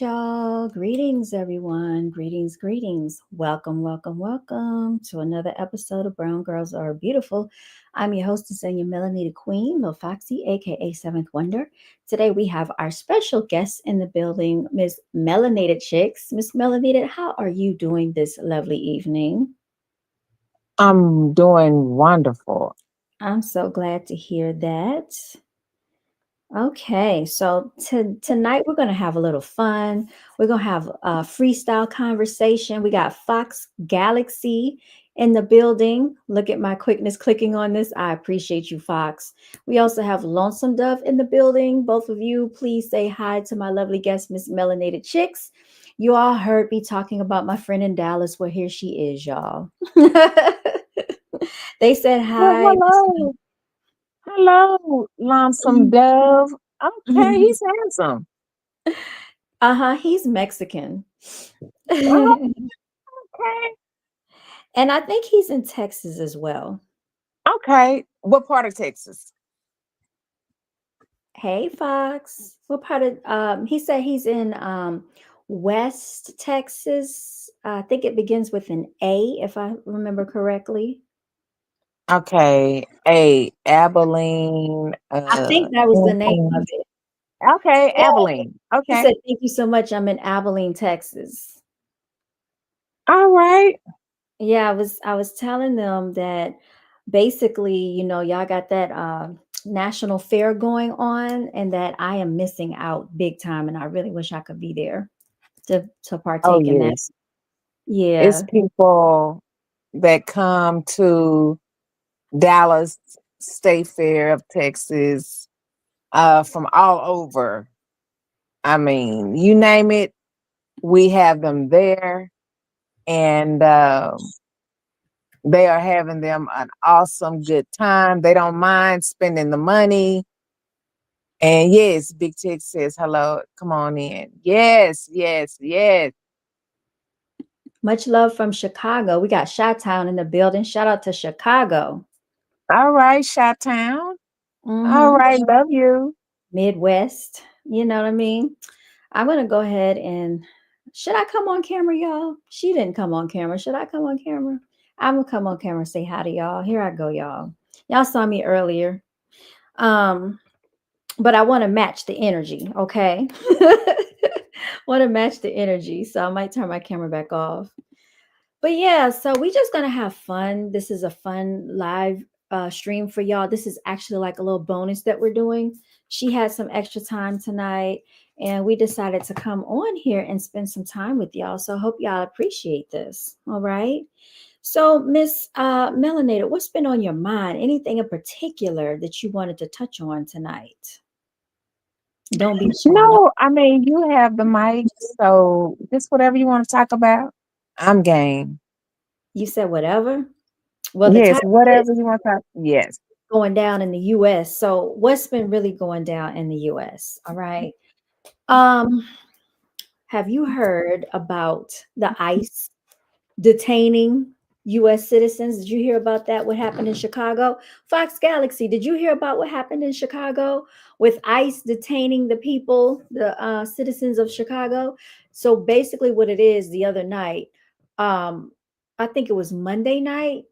y'all. Greetings, everyone. Greetings. Welcome to another episode of Brown Girls Are Beautiful. I'm your hostess and your melanated queen, Lil Foxy, aka Seventh Wonder. Today we have our special guest in the building, Miss Melanated Chyxx. Miss Melanated, how are you doing this lovely evening? I'm doing wonderful. I'm so glad to hear that. Okay, so tonight we're going to have a little fun. We're going to have a freestyle conversation. We got Fox Galaxy in the building. Look at my quickness clicking on this. I appreciate you, Fox. We also have Lonesome Dove in the building. Both of you, please say hi to my lovely guest, Miss Melanated Chicks. You all heard me talking about my friend in Dallas. Well, here she is, y'all. They said Well, hi. hello, lonesome dove. Okay, he's handsome. Uh-huh, he's Mexican. Oh, And okay, I think he's in Texas as well. okay. What part of Texas? Hey, Fox. What part of he said he's in West Texas. I think it begins with an A if I remember correctly. Okay, Abilene. I think that was the name of it. Okay, Yeah. Abilene. He Okay, said, "Thank you so much. I'm in Abilene, Texas." all right. Yeah, I was telling them that basically, y'all got that national fair going on and that I am missing out big time and I really wish I could be there to Oh partake in that. yes, it's Yeah. people that come to Dallas State Fair of Texas, from all over. I mean, you name it, we have them there, and they are having them an awesome good time. They don't mind spending the money. And yes, Big Tech says hello. Come on in. Yes, yes, yes. Much love from Chicago. We got Chi-Town in the building. Shout out to Chicago. All right, Shot Town. All Hmm. right, love you. Midwest. You know what I mean? I'm gonna go ahead and should I come on camera, y'all? She didn't come on camera. Should I come on camera? I'm gonna come on camera and say hi to y'all. Here I go, y'all. Y'all saw me earlier. Um, but I want to match the energy, okay? Want to match the energy. So I might turn my camera back off. But yeah, so we just gonna have fun. This is a fun live stream for y'all. This is actually like a little bonus that we're doing. She had some extra time tonight, and we decided to come on here and spend some time with y'all. So I hope y'all appreciate this. All right. So, Miss Melanated, what's been on your mind? Anything in particular that you wanted to touch on tonight? Don't be shy. Don't- No, I mean, you have the mic, so just whatever you want to talk about, I'm game. You said whatever. Well, the Yes, topic is whatever you want to talk. Yes. going down in the US. So what's been really going down in the US? All right. Um, have you heard about the ICE detaining US citizens? Did you hear about that? What happened in Chicago? Fox Galaxy, did you hear about what happened in Chicago with ICE detaining the people, the citizens of Chicago? So basically what it is the other night, um, I think it was Monday night,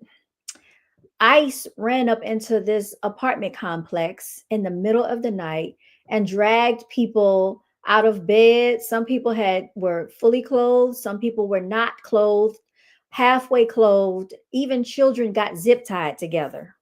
ICE ran up into this apartment complex in the middle of the night and dragged people out of bed. Some people were fully clothed, some people were not clothed, halfway clothed. Even children got zip tied together.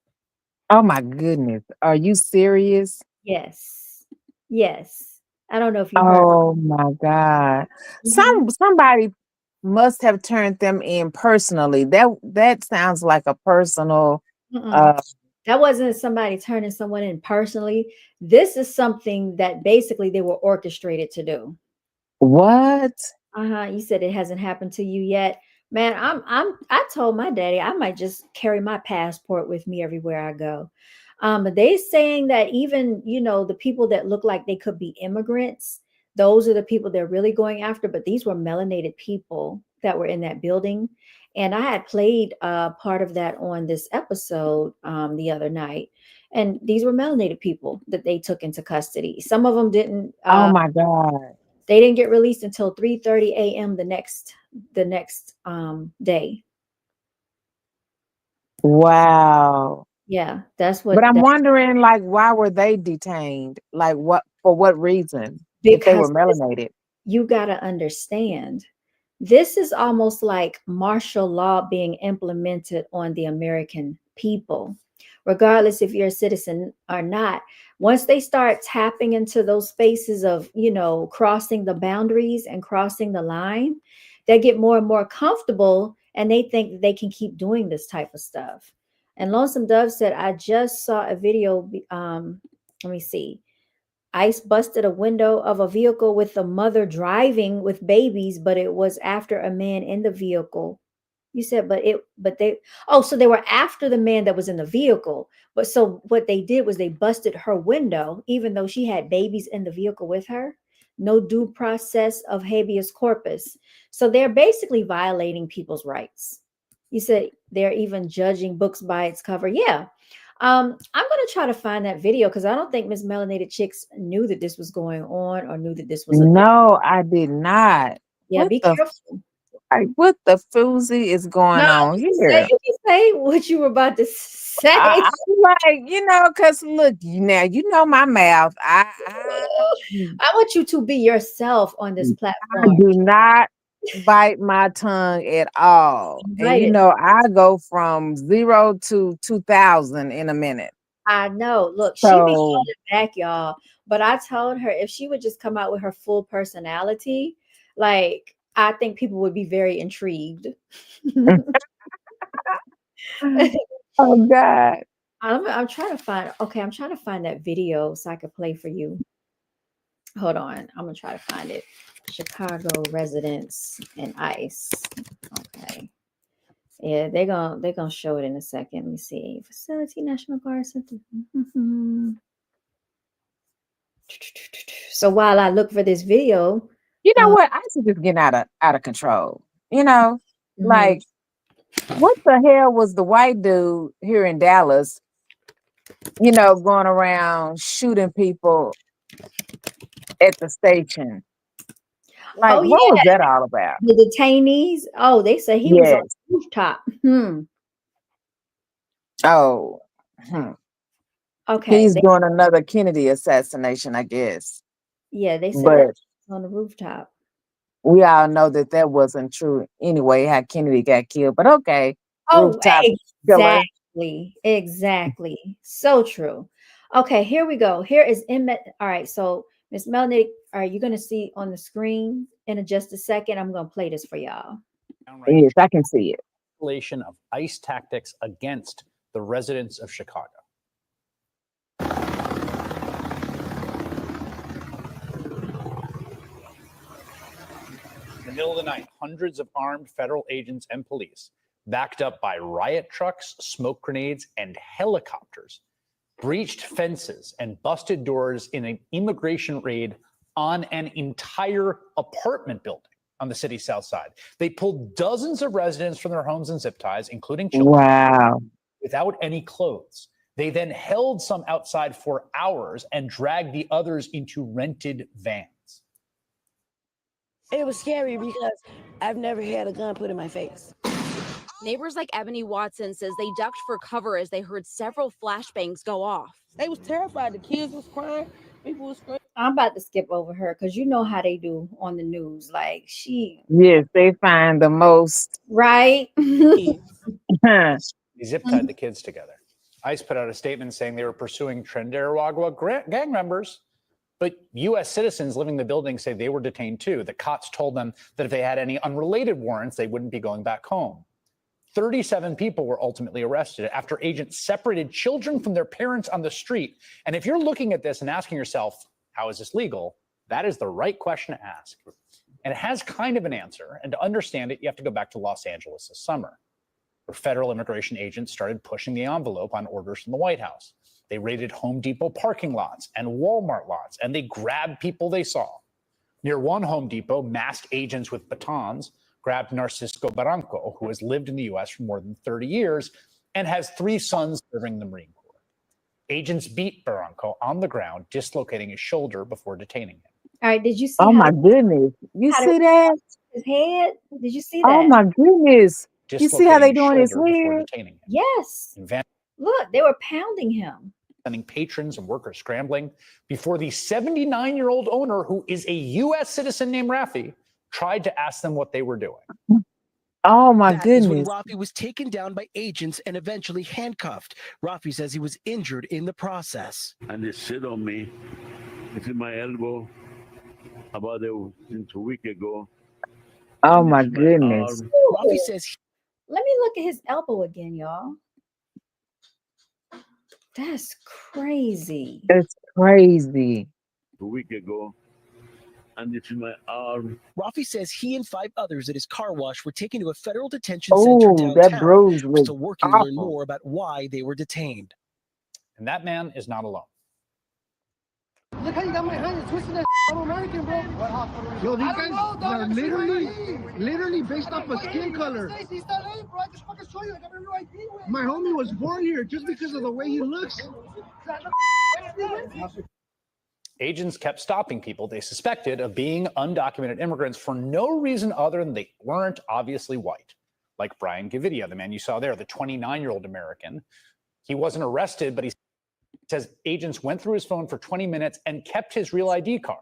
Oh my goodness. Are you serious? Yes. Yes. I don't know if you heard. Oh my God. Mhm. Somebody must have turned them in personally. That sounds like a personal Mm-mm. uh That wasn't somebody turning someone in personally. This is something that basically they were orchestrated to do. what? Uh-huh. You said it hasn't happened to you yet. Man, I told my daddy I might just carry my passport with me everywhere I go. But they saying that even, the people that look like they could be immigrants, those are the people they're really going after. But these were melanated people that were in that building. And I had played part of that on this episode the other night. And these were melanated people that they took into custody. Some of them didn't Oh my God. They didn't get released until 3:30 a.m. the next day. Wow. Yeah, that's But what I'm that wondering, like, why were they detained? Like, for what reason? If they were because melanated. you got to understand. This is almost like martial law being implemented on the American people, regardless if you're a citizen or not. Once they start tapping into those spaces of, crossing the boundaries and crossing the line, they get more and more comfortable and they think that they can keep doing this type of stuff. And Lonesome Dove said, I just saw a video. Let me see. ICE busted a window of a vehicle with the mother driving with babies, but it was after a man in the vehicle. You said, so they were after the man that was in the vehicle. But so what they did was they busted her window, even though she had babies in the vehicle with her. No due process of habeas corpus. So they're basically violating people's rights. You said they're even judging books by its cover. Yeah. I'm gonna try to find that video because I don't think Miss Melanated Chicks knew that this was going on or knew that this was a thing. No, I did not. Yeah, be careful. What the foozy is No, going on here? you can say what you were about to say. I'm like, because look, now you know my mouth. I want you to be yourself on this I platform. do not bite my tongue at all. And Right. I go from 0 to 2,000 in a minute. I know. Look, she be So holding back, y'all. But I told her if she would just come out with her full personality, like I think people would be very intrigued. oh God. I'm trying to find. Okay, I'm trying to find that video so I could play for you. Hold on, I'm gonna try to find it. Chicago residents and ICE. Okay. Yeah, they're gonna show it in a second. Let me see. Facility National Guard Center. So while I look for this video, You know uh, what? I is just getting out of control. You know, mhm. like what the hell was the white dude here in Dallas, going around shooting people at the station? Like, Oh what yeah, was that all about? the detainees. Oh, they said he was on Yes. the rooftop. Hmm. Oh, hmm. Okay. He's doing another Kennedy assassination, I guess. They said that But on the rooftop. we all know that wasn't true anyway, how Kennedy got killed. But okay, Oh, rooftop killer. exactly. So true. Okay, here we go. Here is all right. So Miss Melnick, are you gonna see on the screen in just a second? I'm gonna play this for y'all. Yes, I can see it. Escalation of ICE tactics against the residents of Chicago. In the middle of the night, hundreds of armed federal agents and police, backed up by riot trucks, smoke grenades, and helicopters, breached fences and busted doors in an immigration raid on an entire apartment building on the city's south side. They pulled dozens of residents from their homes and zip ties, including children, Wow. without any clothes. They then held some outside for hours and dragged the others into rented vans. It was scary because I've never had a gun put in my face. Neighbors like Ebony Watson says they ducked for cover as they heard several flashbangs go off. They was terrified. The kids was crying. People was screaming. I'm about to skip over her because you know how they do on the news. Like Yes, they find the most. right? They zip tied the kids together. ICE put out a statement saying they were pursuing Trinidad gang members, but U.S. citizens living in the building say they were detained too. The cops told them that if they had any unrelated warrants, they wouldn't be going back home. 37 people were ultimately arrested after agents separated children from their parents on the street. And if you're looking at this and asking yourself, how is this legal? That is the right question to ask. And it has kind of an answer. And to understand it, you have to go back to Los Angeles this summer, where federal immigration agents started pushing the envelope on orders from the White House. They raided Home Depot parking lots and Walmart lots, and they grabbed people they saw. Near one Home Depot, masked agents with batons grabbed Narcisco Barranco, who has lived in the U.S. for more than 30 years and has 3 sons serving the Marine Corps. Agents beat Barranco on the ground, dislocating his shoulder before detaining him. All right, did you see Oh how my goodness. You how they see that? his head? Did you see Oh that? my goodness. You see how dislocating they his doing his shoulder before hair? detaining him. Yes. In Van, Look, they were pounding him. sending patrons and workers scrambling before the 79-year-old owner, who is a U.S. citizen named Rafi, tried to ask them what they were doing. Oh my That is when goodness. Rafi was taken down by agents and eventually handcuffed. Rafi says he was injured in the process. And they sit on me. This is my elbow. About since a week ago. Oh And my this is goodness. arm. Rafi says Let me look at his elbow again, y'all. That's crazy. That's crazy. A week ago. And this is my arm. Rafi says he and 5 others at his car wash were taken to a federal detention center Oh, that downtown. bruise We're was still working to learn awful. more about why they were detained. And that man is not alone. Look how you got my hand. You're twisting that American, bro. What hospital? Yo, these guys are literally based off of skin color. My homie was born here just because of the way he looks. Agents kept stopping people they suspected of being undocumented immigrants for no reason other than they weren't obviously white. Like Brian Gavidia, the man you saw there, the 29-year-old American. He wasn't arrested, but he says agents went through his phone for 20 minutes and kept his real ID card.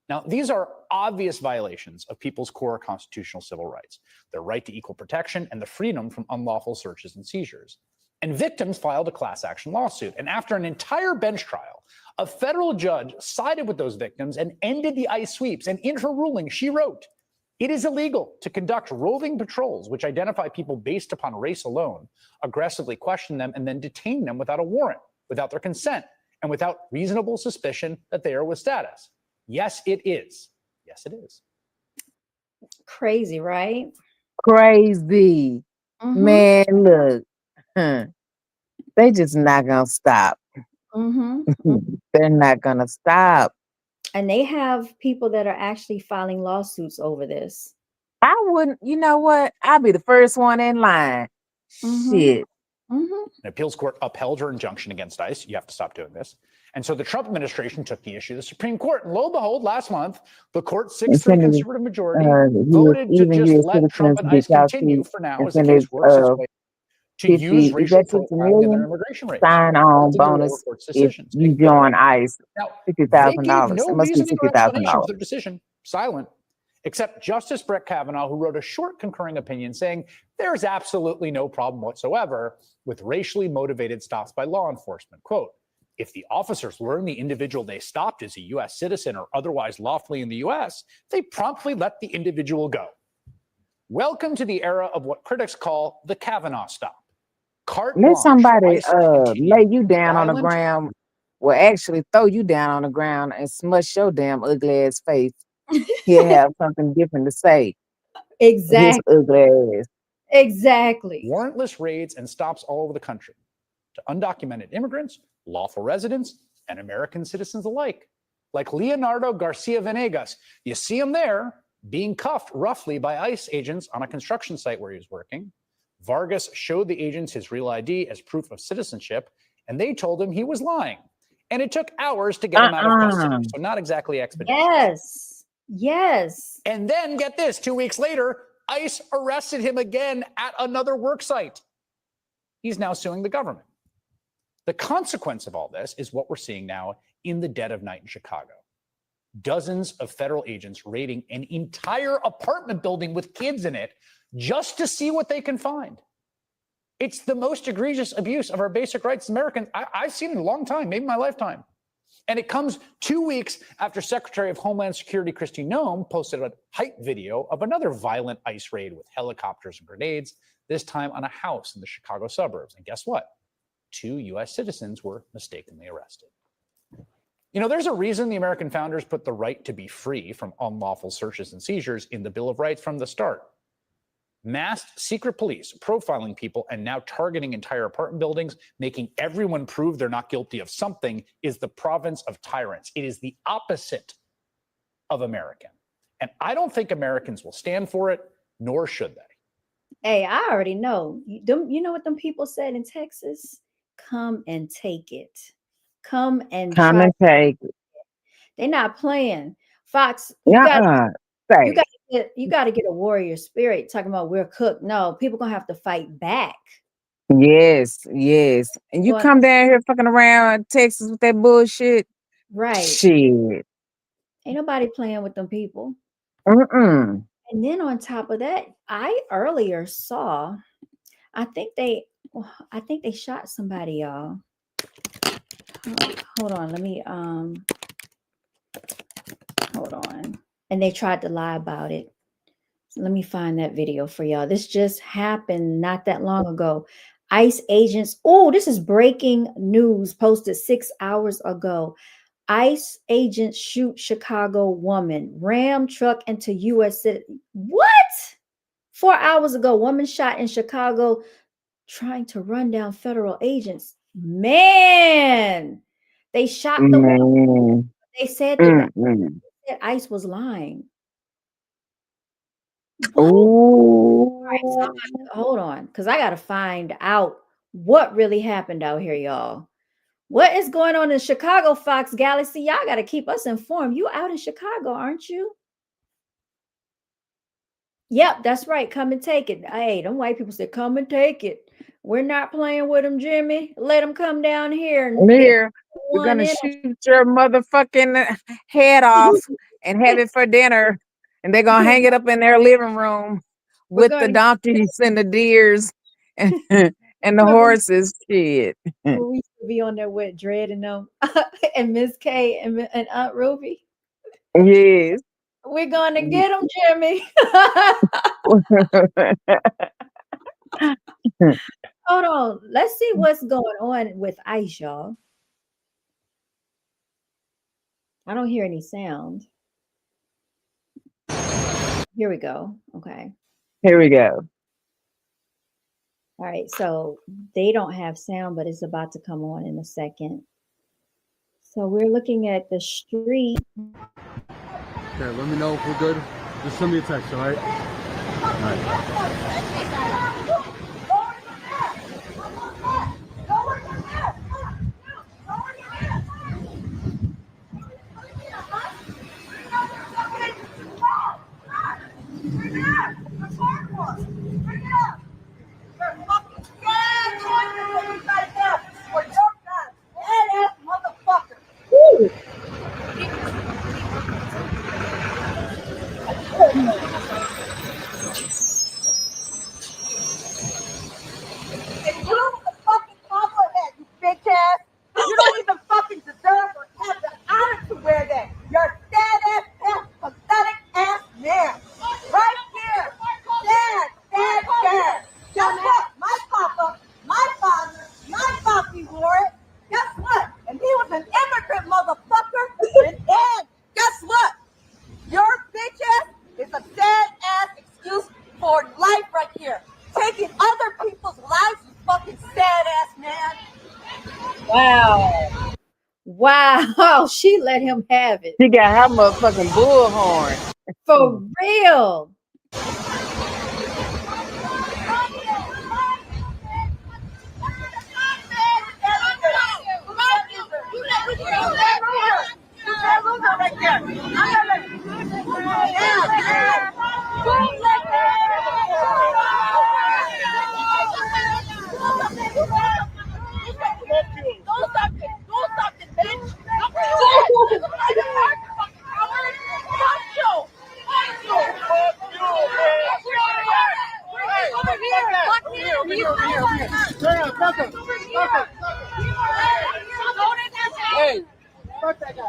Now, these are obvious violations of people's core constitutional civil rights, their right to equal protection and the freedom from unlawful searches and seizures. And victims filed a class action lawsuit. And after an entire bench trial, a federal judge sided with those victims and ended the ICE sweeps. And in her ruling, she wrote, "It is illegal to conduct roving patrols which identify people based upon race alone, aggressively question them, and then detain them without a warrant, without their consent, and without reasonable suspicion that they are with status." Yes, it is. Yes, it is. Crazy, right? Crazy. Mm-hmm. Man, look. They just not gonna stop. Mm-hmm. They're not gonna stop. And they have people that are actually filing lawsuits over this. I wouldn't, you know what? I'll be the first one in line. Shit. Mm-hmm. An appeals court upheld her injunction against ICE. You have to stop doing this. And so the Trump administration took the issue to the Supreme Court. And lo and behold, last month, the court's 6-3 conservative majority voted to Even just U.S. let Trump and citizens ICE continue for now as the case works its way to use 50, is racial that 50 profiling in their million? immigration rates. Sign on Relative to lower bonus court's if decisions. you And go join ahead. ICE. Now, they $50,000. gave no It must be reasoning or explanation $50,000. for their decision. Silent. Except Justice Brett Kavanaugh, who wrote a short concurring opinion saying there's absolutely no problem whatsoever with racially motivated stops by law enforcement. Quote, "If the officers learn the individual they stopped is a U.S. citizen or otherwise lawfully in the U.S., they promptly let the individual go." Welcome to the era of what critics call the Kavanaugh stop. Carte Let blanche for somebody ICE to continue lay you down on the violent. ground, well, actually throw you down on the ground and smush your damn ugly ass face. He'll have something different to say. His Exactly. ugly ass. Exactly. Warrantless raids and stops all over the country to undocumented immigrants, lawful residents, and American citizens alike. Like Leonardo Garcia Venegas. You see him there being cuffed roughly by ICE agents on a construction site where he was working. Vargas showed the agents his real ID as proof of citizenship, and they told him he was lying. And it took hours to get him out of custody, so not exactly expeditious. Yes. Yes. And then get this, 2 weeks later, ICE arrested him again at another work site. He's now suing the government. The consequence of all this is what we're seeing now in the dead of night in Chicago. Dozens of federal agents raiding an entire apartment building with kids in it just to see what they can find. It's the most egregious abuse of our basic rights as Americans I've seen in a long time, maybe my lifetime. And it comes 2 weeks after Secretary of Homeland Security Kristi Noem posted a hype video of another violent ICE raid with helicopters and grenades, this time on a house in the Chicago suburbs. And guess what? 2 U.S. citizens were mistakenly arrested. You know, there's a reason the American founders put the right to be free from unlawful searches and seizures in the Bill of Rights from the start. Masked secret police profiling people and now targeting entire apartment buildings, making everyone prove they're not guilty of something, is the province of tyrants. It is the opposite of American. And I don't think Americans will stand for it, nor should they. Hey, I already know. You know what them people said in Texas? Come and take it. Come and Come try. and take it. They're not playing. Fox, you got Say. you got to get a warrior spirit. Talking about we're cooked. No, people gonna have to fight back. Yes, yes. And you Going come down here fucking around Texas with that bullshit. right. Shit. Ain't nobody playing with them people. Mm-mm. And then on top of that, I earlier saw. I think they shot somebody, y'all. Hold on, let me hold on. And they tried to lie about it. So let me find that video for y'all. This just happened not that long ago. ICE agents, oh, this is breaking news posted 6 hours ago. ICE agents shoot Chicago woman, ram truck into U.S. citizen. What? 4 hours ago, woman shot in Chicago trying to run down federal agents. Man, they shot the woman. They said that ICE was lying. What? All right, so hold on, because I got to find out what really happened out here, y'all. What is going on in Chicago, Fox Galaxy? Y'all got to keep us informed. You out in Chicago, aren't you? Yep, that's right. Come and take it. Hey, them white people said, come and take it. We're not playing with them, Jimmy. Let them come down here and Here, we're gonna shoot your motherfucking head off and have it for dinner. And they're gonna hang it up in their living room with the donkeys and the deers and, and the horses. Shit. We used to be on there with Dread and them and Miss K and Aunt Ruby. Yes. We're gonna get them, Jimmy. Hold on. Let's see what's going on with ICE, y'all. I don't hear any sound. Here we go. Okay. Here we go. All right. So they don't have sound, but it's about to come on in a second. So we're looking at the street. Okay, let me know if we're good. Just send me a text, all right? All right. You don't even fucking deserve or have the honor to wear that. You're a sad ass, pathetic ass man. Right here. Sad. Guess what? My papa, my father, my papi wore it. Guess what? And he was an immigrant motherfucker. And guess what? Your bitch ass is a sad ass excuse for life right here. Taking other people's lives, you fucking sad ass man. Wow. She let him have it. She got her motherfucking bullhorn. For real. Hey, fuck that guy.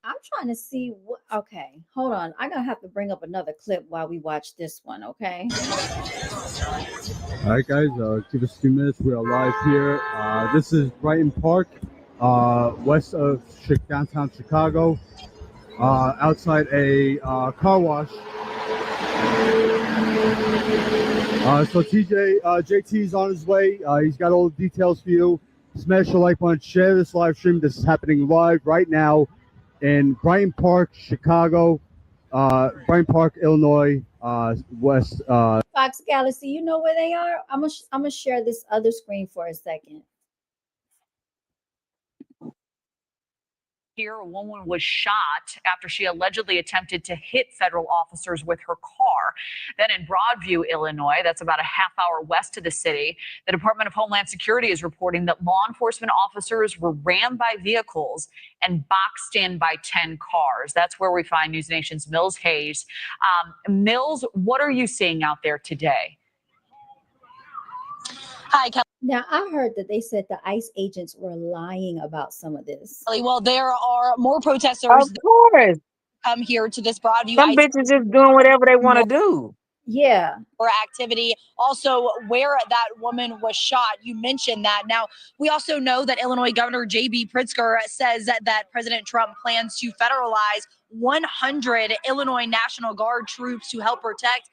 I'm trying to see what. Okay, hold on. I'm gonna have to bring up another clip while we watch this one. Okay. all right, guys, give us 2 minutes. We are live here. This is Brighton Park, west of downtown Chicago, outside a car wash. So JT's on his way. He's got all the details for you. Smash the like button, share this live stream. This is happening live right now in Brighton Park, Chicago, Brighton Park, Illinois, west. Fox Galaxy, you know where they are? I'm gonna share this other screen for a second. Here, a woman was shot after she allegedly attempted to hit federal officers with her car. Then in Broadview, Illinois, that's about a half hour west of the city, the Department of Homeland Security is reporting that law enforcement officers were rammed by vehicles and boxed in by 10 cars. That's where we find News Nation's Mills Hayes. Mills, what are you seeing out there today? Hi, Kelly. Now, I heard that they said the ICE agents were lying about some of this. Well, there are more protesters Of course. come here to this Broadview Some ICE bitches just doing whatever they want to do. Yeah. for activity. Also, where that woman was shot, you mentioned that. Now, we also know that Illinois Governor J.B. Pritzker says that President Trump plans to federalize 100 Illinois National Guard troops to help protect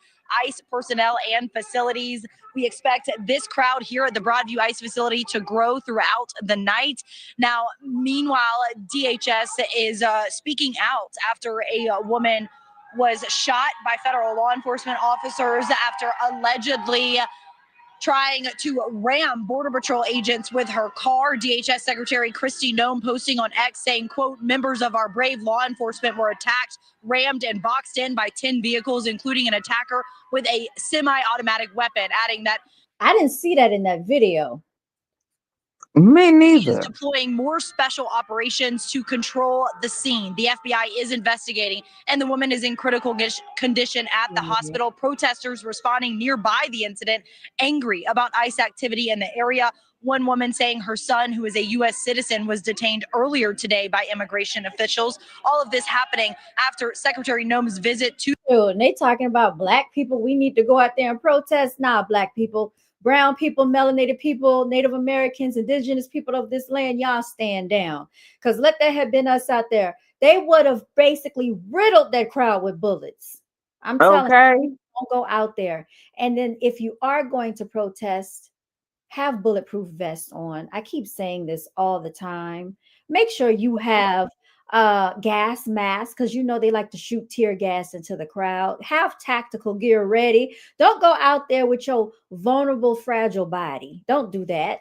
ICE personnel and facilities. We expect this crowd here at the Broadview ICE facility to grow throughout the night. Now, meanwhile, DHS is speaking out after a woman was shot by federal law enforcement officers after allegedly trying to ram Border Patrol agents with her car. DHS Secretary Kristi Noem posting on X saying, quote, members of our brave law enforcement were attacked, rammed, and boxed in by 10 vehicles, including an attacker with a semi-automatic weapon, adding that I didn't see that in that video. Me neither. is deploying more special operations to control the scene. The FBI is investigating, and the woman is in critical condition at the hospital. Protesters responding nearby the incident, angry about ICE activity in the area. One woman saying her son, who is a U.S. citizen, was detained earlier today by immigration officials. All of this happening after Secretary Noem's visit to. And they talking about black people. We need to go out there and protest. Nah, black people, brown people, melanated people, Native Americans, indigenous people of this land, y'all stand down. Because let that have been us out there, they would have basically riddled that crowd with bullets. I'm telling you, don't go out there. And then if you are going to protest, have bulletproof vests on. I keep saying this all the time. Make sure you have gas masks, because you know they like to shoot tear gas into the crowd. Have tactical gear ready. Don't go out there with your vulnerable, fragile body. Don't do that.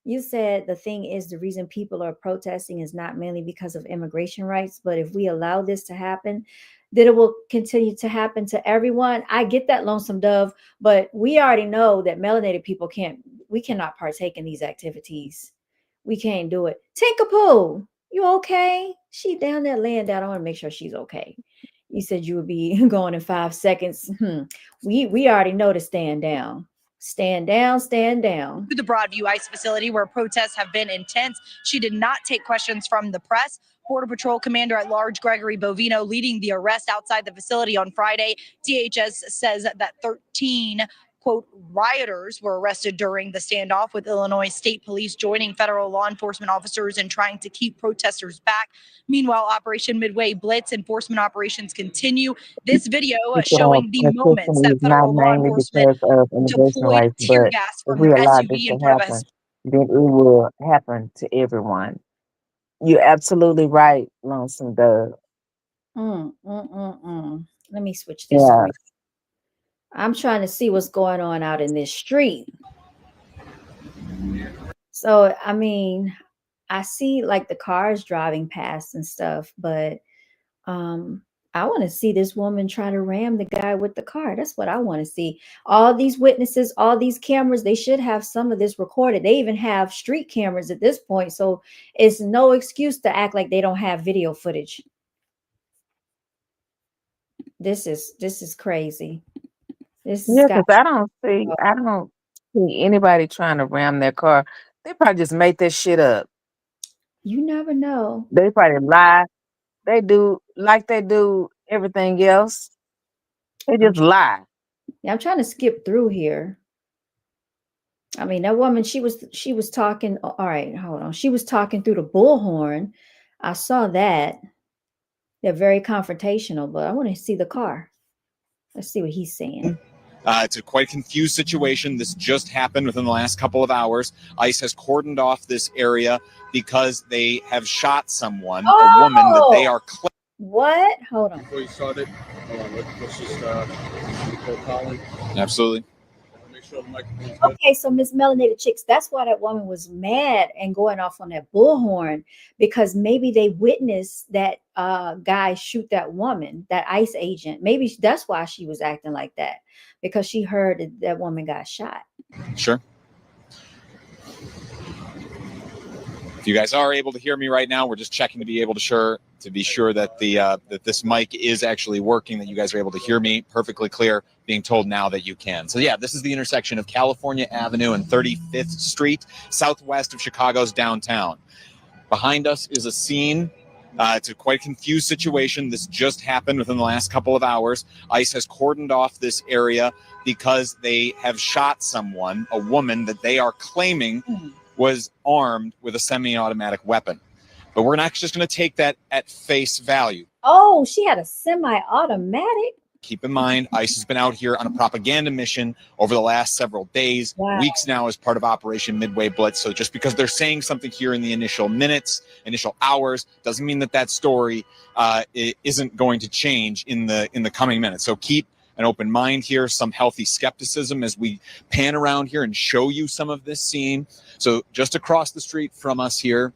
You said the thing is the reason people are protesting is not mainly because of immigration rights, but if we allow this to happen, then it will continue to happen to everyone. I get that, Lonesome Dove, but we already know that melanated people we cannot partake in these activities. We can't do it. Tinkerpoo, you okay? She down there laying down. I want to make sure she's okay. You said you would be going in 5 seconds. We already know to stand down. Stand down, stand down. To the Broadview ICE facility where protests have been intense. She did not take questions from the press. Border Patrol Commander at Large Gregory Bovino leading the arrest outside the facility on Friday. DHS says that 13 quote, rioters were arrested during the standoff, with Illinois State Police joining federal law enforcement officers in trying to keep protesters back. Meanwhile, Operation Midway Blitz enforcement operations continue. This video showing the moments that federal law enforcement deployed tear gas from their SUV in front of us. Then it will happen to everyone. You're absolutely right, Lonesome Dove. Let me switch this screen. I'm trying to see what's going on out in this street. So, I mean, I see like the cars driving past and stuff, but I want to see this woman try to ram the guy with the car. That's what I want to see. All these witnesses, all these cameras, they should have some of this recorded. They even have street cameras at this point. So it's no excuse to act like they don't have video footage. This is crazy. Because I don't see anybody trying to ram their car. They probably just make this shit up. You never know. They probably lie. They do like they do everything else. They just lie. Yeah, I'm trying to skip through here. I mean, that woman, she was talking. All right, hold on. She was talking through the bullhorn. I saw that. They're very confrontational, but I want to see the car. Let's see what he's saying. It's a quite confused situation. This just happened within the last couple of hours. ICE has cordoned off this area because they have shot someone, a woman that they are. What? Hold on. Before you start it, hold on. Let's just call Colin. Absolutely. Okay, so Miss Melanated Chyxx, that's why that woman was mad and going off on that bullhorn, because maybe they witnessed that guy shoot that woman, that ICE agent. Maybe that's why she was acting like that, because she heard that that woman got shot. Sure. If you guys are able to hear me right now, we're just checking to be sure that that this mic is actually working, that you guys are able to hear me perfectly clear, being told now that you can. So yeah, this is the intersection of California Avenue and 35th Street, southwest of Chicago's downtown. Behind us is a scene. It's a quite confused situation. This just happened within the last couple of hours. ICE has cordoned off this area because they have shot someone, a woman that they are claiming was armed with a semi-automatic weapon. But we're not just going to take that at face value. Oh, she had a semi-automatic. Keep in mind, ICE has been out here on a propaganda mission over the last several days, weeks now, as part of Operation Midway Blitz. So just because they're saying something here in the initial minutes, initial hours, doesn't mean that that story isn't going to change in the coming minutes. So keep an open mind here, some healthy skepticism as we pan around here and show you some of this scene. So just across the street from us here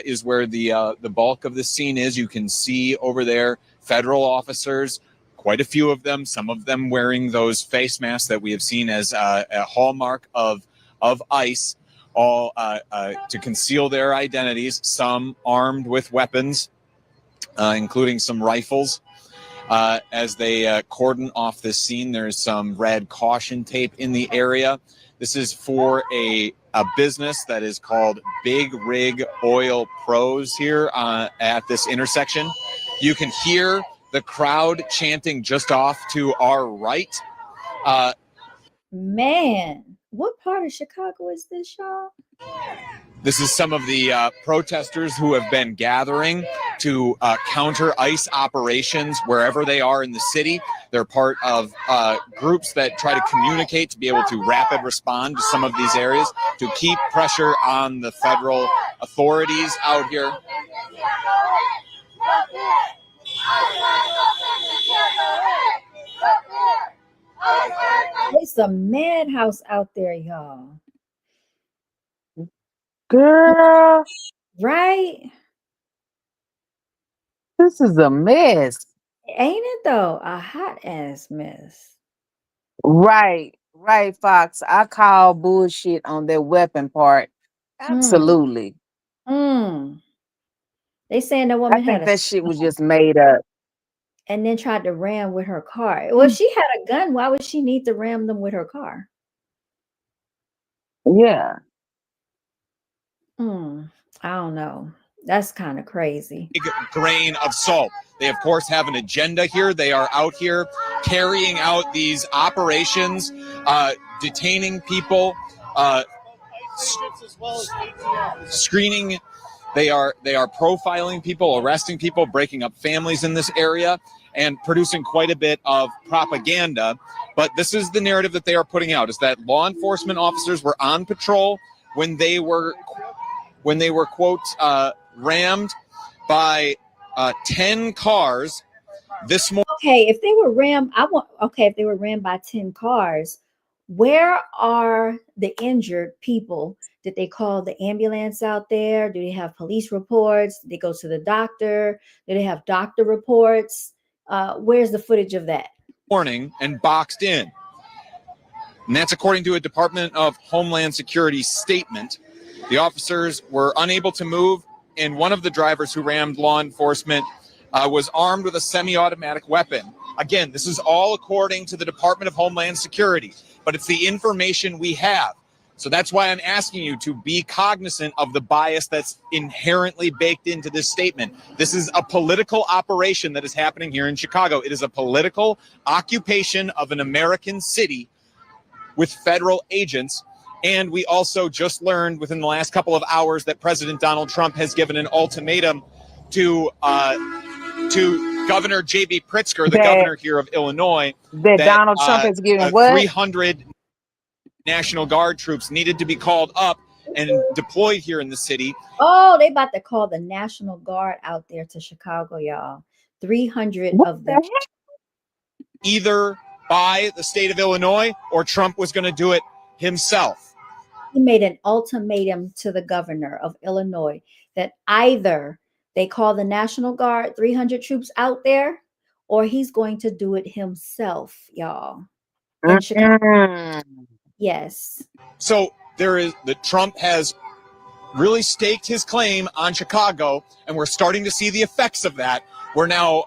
is where the bulk of the scene is. You can see over there federal officers, quite a few of them, some of them wearing those face masks that we have seen as a hallmark of ICE, all to conceal their identities, some armed with weapons, including some rifles. As they cordon off this scene, there's some red caution tape in the area. This is for a business that is called Big Rig Oil Pros here at this intersection. You can hear the crowd chanting just off to our right. Man, what part of Chicago is this, y'all? This is some of the protesters who have been gathering to counter ICE operations wherever they are in the city. They're part of groups that try to communicate to be able to rapid respond to some of these areas, to keep pressure on the federal authorities out here. It's a madhouse out there, y'all. Girl, Right? this is a mess. Ain't it though? A hot ass mess. Right, Fox. I call bullshit on that weapon part. Absolutely. They saying the I woman had think a that shit was just made up. and then tried to ram with her car. Well, if she had a gun, why would she need to ram them with her car? Yeah. I don't know. That's kind of crazy. Big grain of salt. They, of course, have an agenda here. They are out here carrying out these operations, detaining people, screening. They are profiling people, arresting people, breaking up families in this area, and producing quite a bit of propaganda. But this is the narrative that they are putting out: is that law enforcement officers were on patrol when they were quote rammed by 10 cars this morning. Okay, if they were rammed, if they were rammed by 10 cars, where are the injured people? Did they call the ambulance out there? Do they have police reports? Did they go to the doctor? Do they have doctor reports? Where's the footage of that? Morning and boxed in. And that's according to a Department of Homeland Security statement. The officers were unable to move, and one of the drivers who rammed law enforcement was armed with a semi-automatic weapon. Again, this is all according to the Department of Homeland Security, but it's the information we have. So that's why I'm asking you to be cognizant of the bias that's inherently baked into this statement. This is a political operation that is happening here in Chicago. It is a political occupation of an American city with federal agents. And we also just learned within the last couple of hours that President Donald Trump has given an ultimatum to Governor J.B. Pritzker, the governor here of Illinois, that Donald Trump has given what? 300 National Guard troops needed to be called up and deployed here in the city. Oh, they about to call the National Guard out there to Chicago, y'all. 300 of them. Either by the state of Illinois, or Trump was going to do it himself. He made an ultimatum to the governor of Illinois that either they call the National Guard, 300 troops out there, or he's going to do it himself, y'all. In Chicago. Yes. So Trump has really staked his claim on Chicago, and we're starting to see the effects of that, where now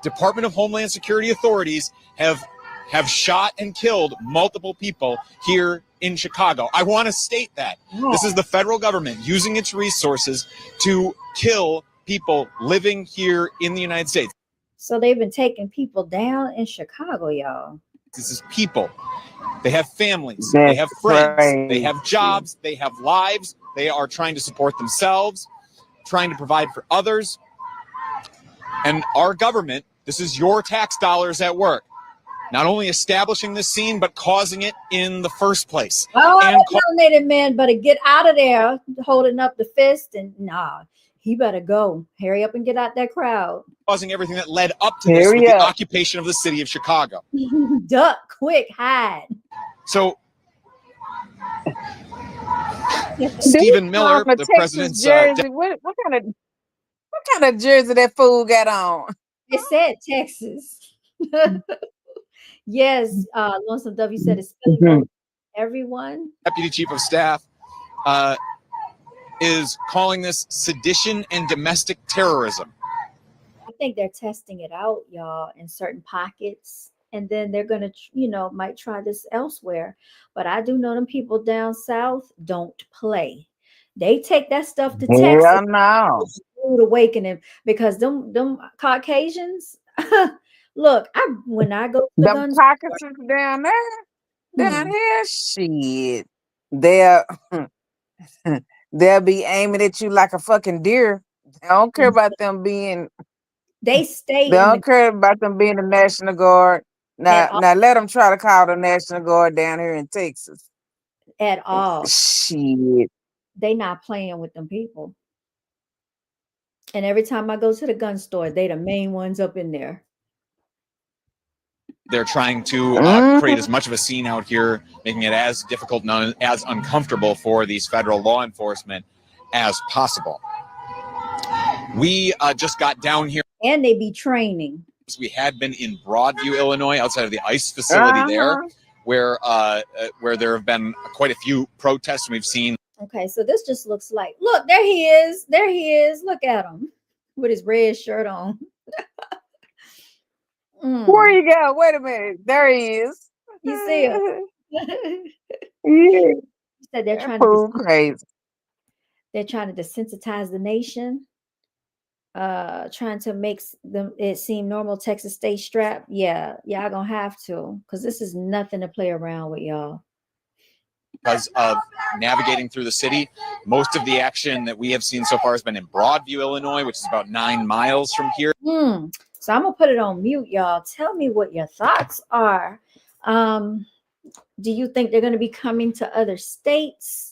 Department of Homeland Security authorities have shot and killed multiple people here in Chicago. I want to state that. This is the federal government using its resources to kill people living here in the United States. So they've been taking people down in Chicago, y'all. This is people. They have families. They have friends. They have jobs. They have lives. They are trying to support themselves, trying to provide for others. And our government, this is your tax dollars at work, not only establishing this scene, but causing it in the first place. Oh, that melanated man better get out of there holding up the fist, and he better go. Hurry up and get out that crowd. Causing everything that led up to this with the occupation of the city of Chicago. Duck, quick, hide. So Stephen Miller, the president's jersey. What kind of jersey that fool got on? It said Texas. Yes, Lonesome W said it's everyone. Deputy Chief of Staff is calling this sedition and domestic terrorism. I think they're testing it out, y'all, in certain pockets. And then they're going to, might try this elsewhere. But I do know them people down south don't play. They take that stuff to Texas. Yeah, no. Rude awakening, because them Caucasians, look, when I go to the them pockets down there, down here, shit, they'll be aiming at you like a fucking deer. They don't care about them being. They don't care about them being the National Guard. Now let them try to call the National Guard down here in Texas. At all. Shit. They not playing with them people. And every time I go to the gun store, they the main ones up in there. They're trying to create as much of a scene out here, making it as difficult and as uncomfortable for these federal law enforcement as possible. We just got down here. And they be training. We had been in Broadview, Illinois, outside of the ICE facility there, where there have been quite a few protests we've seen. Okay, so this just looks like, look, there he is. There he is. Look at him with his red shirt on. Where you go? Wait a minute. There he is. You see him? Yeah. Said they're trying they're trying to desensitize the nation. Trying to make it seem normal. Texas stay strapped. Yeah, y'all gonna have to, because this is nothing to play around with, y'all. Because of navigating through the city, most of the action that we have seen so far has been in Broadview, Illinois, which is about 9 miles from here. So I'm gonna put it on mute, y'all. Tell me what your thoughts are. Do you think they're gonna be coming to other states?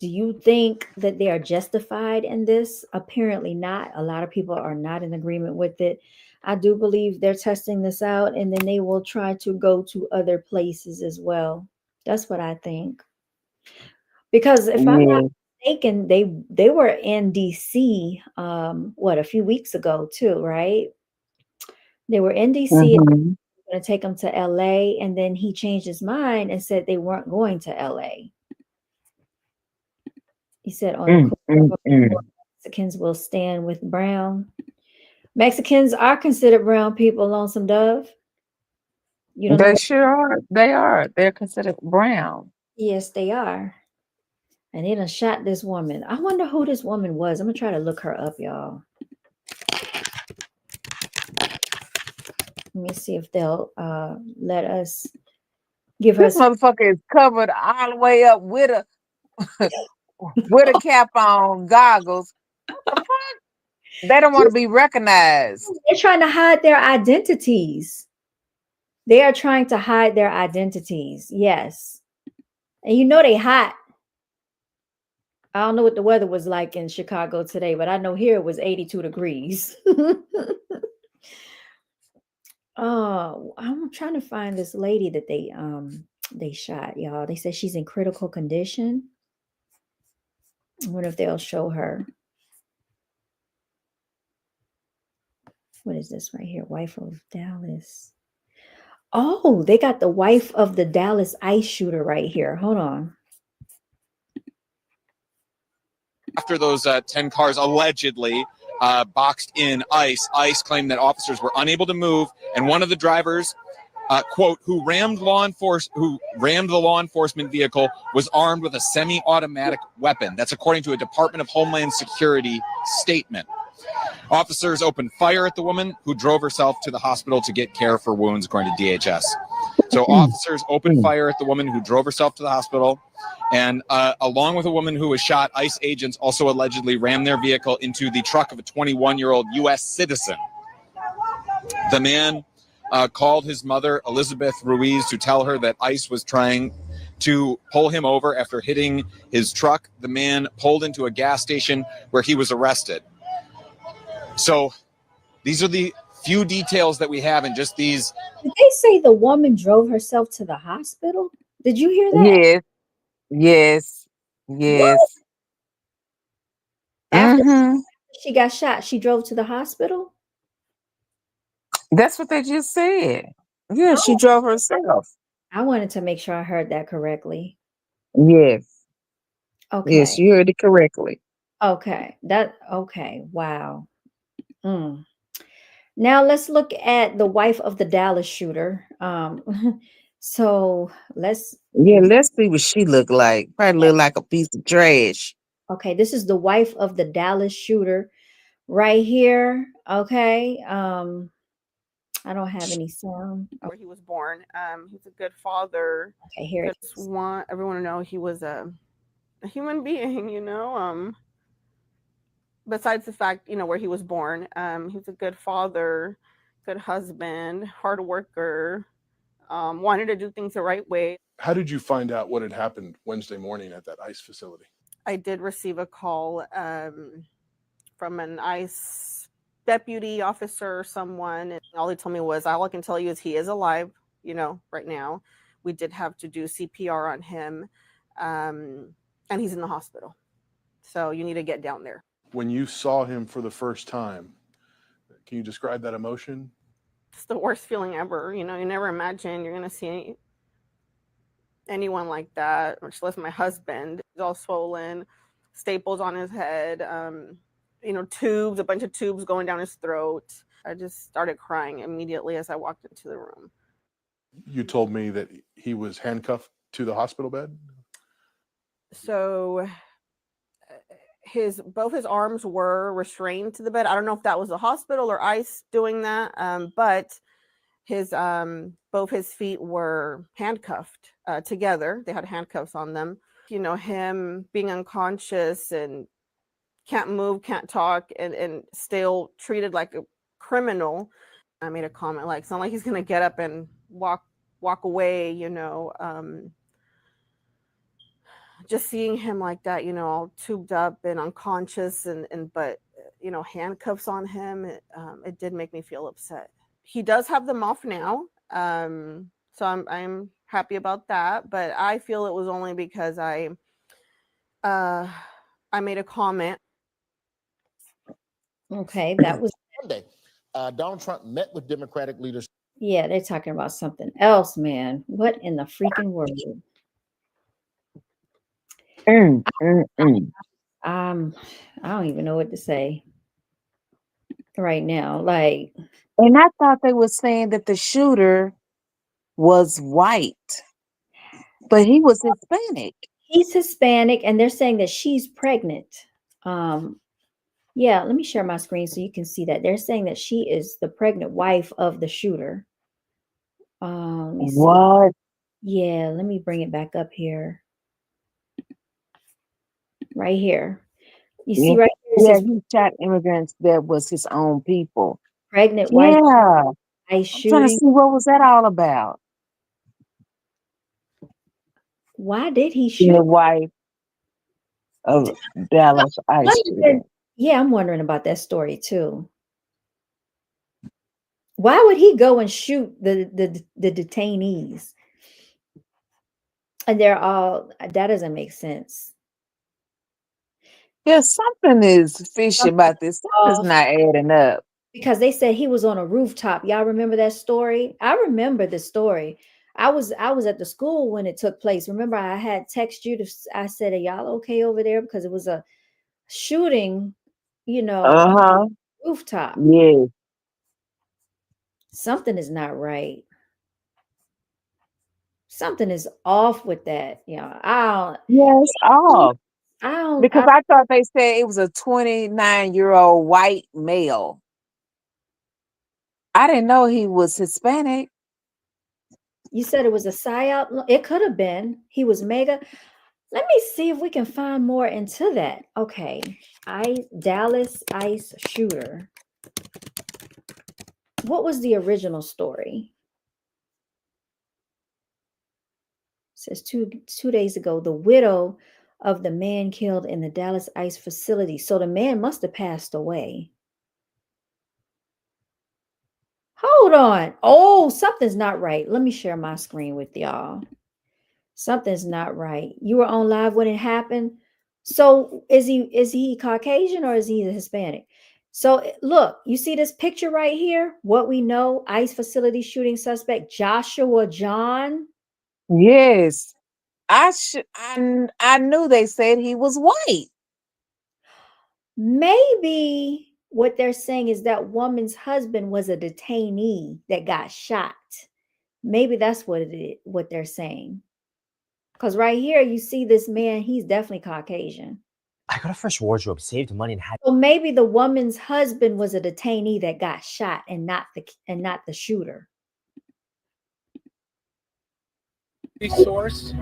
Do you think that they are justified in this? Apparently not. A lot of people are not in agreement with it. I do believe they're testing this out, and then they will try to go to other places as well. That's what I think. Because if I'm not mistaken, they were in DC a few weeks ago too, right? They were in DC. Going to take them to LA, and then he changed his mind and said they weren't going to LA. He said Mexicans will stand with brown. Mexicans are considered brown people, Lonesome Dove. You don't know? Sure are. They are. They're considered brown. Yes, they are. And they done shot this woman. I wonder who this woman was. I'm going to try to look her up, y'all. Let me see if they'll let us give this us. This motherfucker is covered all the way up with a with a cap on, goggles. What the fuck? They don't want to be recognized. They're trying to hide their identities. They are trying to hide their identities. Yes. And they hot. I don't know what the weather was like in Chicago today, but I know here it was 82 degrees. Oh, I'm trying to find this lady that they shot, y'all. They said she's in critical condition. I wonder if they'll show her. What is this right here? Wife of Dallas. Oh, they got the wife of the Dallas ICE shooter right here. Hold on. After those 10 cars allegedly boxed in ICE, ICE claimed that officers were unable to move, and one of the drivers, quote, who rammed the law enforcement vehicle was armed with a semi-automatic weapon. That's according to a Department of Homeland Security statement. Officers opened fire at the woman who drove herself to the hospital to get care for wounds, according to DHS. So officers opened fire at the woman who drove herself to the hospital. And along with a woman who was shot, ICE agents also allegedly rammed their vehicle into the truck of a 21-year-old U.S. citizen. The man called his mother, Elizabeth Ruiz, to tell her that ICE was trying to pull him over after hitting his truck. The man pulled into a gas station where he was arrested. So these are the few details that we have in just these. Did they say the woman drove herself to the hospital? Did you hear that? Yes. What? After Mm-hmm. she got shot, she drove to the hospital? That's what they just said. Yeah, she Oh, drove herself. I wanted to make sure I heard that correctly. Yes. Yes, Okay. you heard it correctly. Okay. Okay. Wow. Mm. Now let's look at the wife of the Dallas shooter. So let's Yeah, let's see what she looked like. Probably look like a piece of trash. okay, this is the wife of the Dallas shooter right here. Okay. I don't have any sound. Where he was born. He's a good father. Okay, here it Just is. want everyone to know he was a human being, you know. Besides the fact, you know, where he was born, he's a good father, good husband, hard worker, wanted to do things the right way. How did you find out what had happened Wednesday morning at that ICE facility? I did receive a call from an ICE deputy officer or someone, and all they told me was, all I can tell you is he is alive, you know, right now. We did have to do CPR on him, and he's in the hospital. So you need to get down there. When you saw him for the first time, can you describe that emotion? It's the worst feeling ever. You know, you never imagine you're going to see anyone like that, much less my husband. He's all swollen, staples on his head, you know, tubes, a bunch of tubes going down his throat. I just started crying immediately as I walked into the room. You told me that he was handcuffed to the hospital bed? So both his arms were restrained to the bed. I don't know if that was the hospital or ICE doing that, but his both his feet were handcuffed together. They had handcuffs on them. You know, him being unconscious and can't move, can't talk, and still treated like a criminal. I made a comment like, it's not like he's gonna get up and walk away, you know. Just seeing him like that, you know, all tubed up and unconscious, but you know, handcuffs on him, it did make me feel upset. He does have them off now, so I'm happy about that. But I feel it was only because I made a comment. Okay, that was Monday. Donald Trump met with Democratic leaders. yeah, they're talking about something else, man. What in the freaking world? I don't even know what to say right now. Like, and I thought they were saying that the shooter was white, but he was Hispanic. He's Hispanic, and they're saying that she's pregnant. Yeah, let me share my screen so you can see that. They're saying that she is the pregnant wife of the shooter. Let me see. What? Yeah, let me bring it back up here. Right here. You see right here? Yeah, Says, he shot immigrants that was his own people. pregnant wife. Yeah. I'm trying to see what was that all about. Why did he shoot the wife of Dallas ICE shooter? Yeah, I'm wondering about that story too. Why would he go and shoot the detainees? And they're all, that doesn't make sense. Yeah, something is fishy about this. Something's not adding up. Because they said he was on a rooftop. Y'all remember that story? I remember the story. I was at the school when it took place. Remember, I had text you I said, "Are y'all okay over there?" Because it was a shooting, on the rooftop. Yeah. Something is not right. Something is off with that. Yes, off. I Because I thought they said it was a 29-year-old white male. I didn't know he was Hispanic. You said it was a psyop. It could have been. He was mega. Let me see if we can find more into that. Okay. Dallas ICE shooter. What was the original story? It says two days ago, the widow of the man killed in the Dallas ICE facility. So the man must have passed away. Hold on. Oh, something's not right. Let me share my screen with y'all. Something's not right. You were on live when it happened. So is he Caucasian or is he Hispanic? So look, you see this picture right here? What we know, ICE facility shooting suspect Joshua John. Yes. I knew they said he was white. Maybe what they're saying is that woman's husband was a detainee that got shot. Maybe that's what they're saying. Because right here, you see this man, he's definitely Caucasian. I got a fresh wardrobe, saved money, and had. So maybe the woman's husband was a detainee that got shot and not the shooter. Resource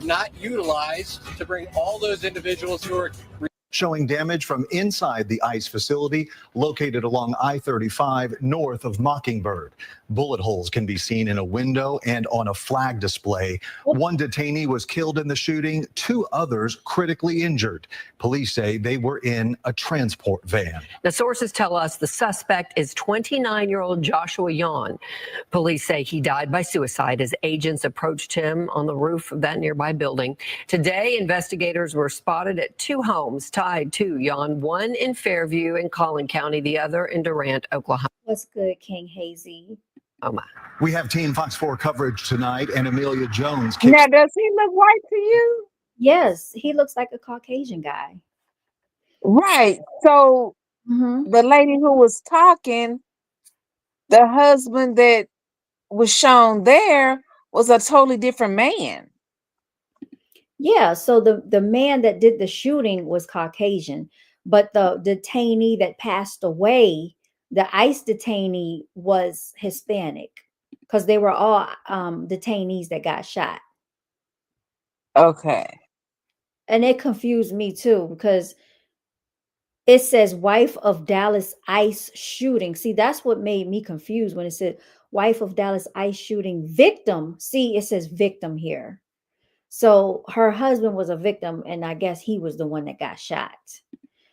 not utilized to bring all those individuals who are showing damage from inside the ICE facility located along I-35 north of Mockingbird. Bullet holes can be seen in a window and on a flag display. One detainee was killed in the shooting, 2 others critically injured. Police say they were in a transport van. The sources tell us the suspect is 29-year-old Joshua Yon. Police say he died by suicide as agents approached him on the roof of that nearby building. Today, investigators were spotted at 2 homes tied to Yon, one in Fairview in Collin County, the other in Durant, Oklahoma. What's good, King Hazy? Oh my. We have Team Fox 4 coverage tonight, and Amelia Jones. Now, does he look white to you? Yes, he looks like a Caucasian guy. Right. So the lady who was talking, the husband that was shown there was a totally different man. Yeah, so the man that did the shooting was Caucasian, but the detainee that passed away, the ICE detainee, was Hispanic because they were all detainees that got shot. Okay. And it confused me too because it says wife of Dallas ICE shooting. See, that's what made me confused when it said wife of Dallas ICE shooting victim. See, it says victim here. So her husband was a victim, and I guess he was the one that got shot.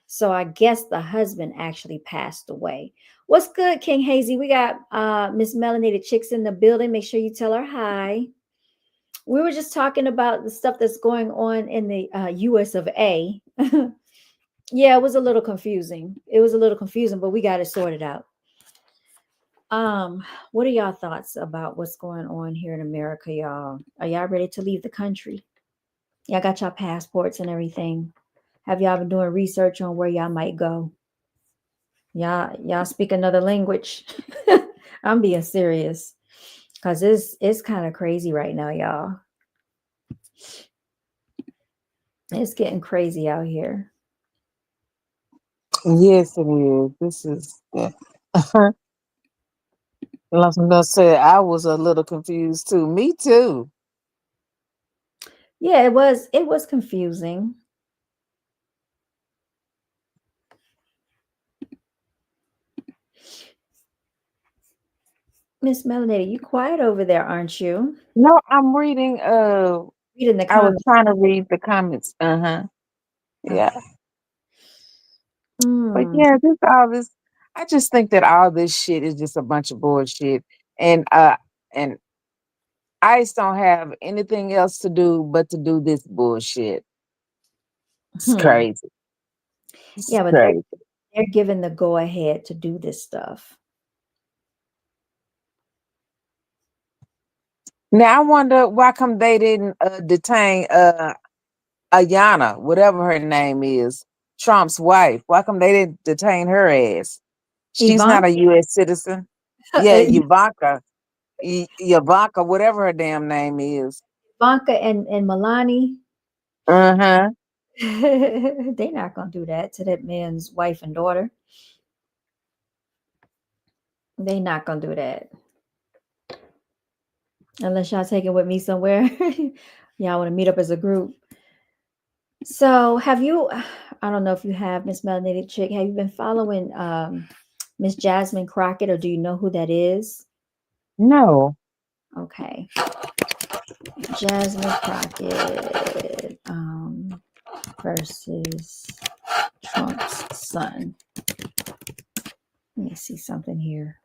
So I guess the husband actually passed away. What's good, King Hazy? We got Miss Melanated Chyxx in the building. Make sure you tell her hi. We were just talking about the stuff that's going on in the US of A. Yeah, it was a little confusing. But we got it sorted out. What are y'all thoughts about what's going on here in America, y'all? Are y'all ready to leave the country? Y'all got y'all passports and everything. Have y'all been doing research on where y'all might go? Y'all speak another language? I'm being serious because it's kind of crazy right now, y'all. It's getting crazy out here. Yes, it is. This is. Like I said, I was a little confused too. Me too. Yeah, it was confusing. Miss Melanated, you quiet over there, aren't you? No, I'm reading. Reading the comments. I was trying to read the comments. Yeah. But yeah, all this. I just think that all this shit is just a bunch of bullshit. And ICE don't have anything else to do but to do this bullshit. It's crazy. It's Yeah, but crazy. they're given the go ahead to do this stuff. Now I wonder why come they didn't detain Ayana, whatever her name is, Trump's wife. Why come they didn't detain her ass? She's not Ivanka, a U.S. citizen. Yeah, Ivanka, whatever her damn name is. Ivanka and Melania, Uh-huh. they're not gonna do that to that man's wife and daughter. They not gonna do that unless y'all take it with me somewhere. Y'all want to meet up as a group. So, have you? I don't know if you have, Miss Melanated Chick. Have you been following Miss Jasmine Crockett, or do you know who that is? No. Okay, Jasmine Crockett versus Trump's son. Let me see something here.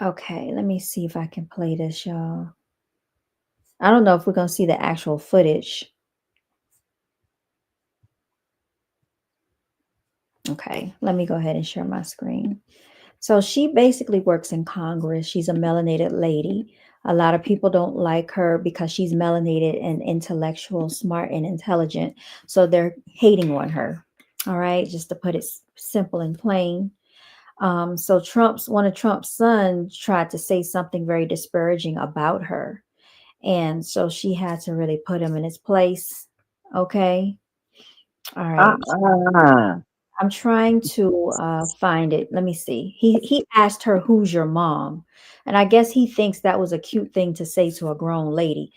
Okay, let me see if I can play this, y'all. I don't know if we're going to see the actual footage. Okay, let me go ahead and share my screen. So she basically works in Congress. She's a melanated lady. A lot of people don't like her because she's melanated and intellectual, smart and intelligent. So they're hating on her. All right, just to put it simple and plain. So one of Trump's sons tried to say something very disparaging about her. And so she had to really put him in his place. Okay. All right. I'm trying to find it. Let me see. He asked her, "Who's your mom?" And I guess he thinks that was a cute thing to say to a grown lady.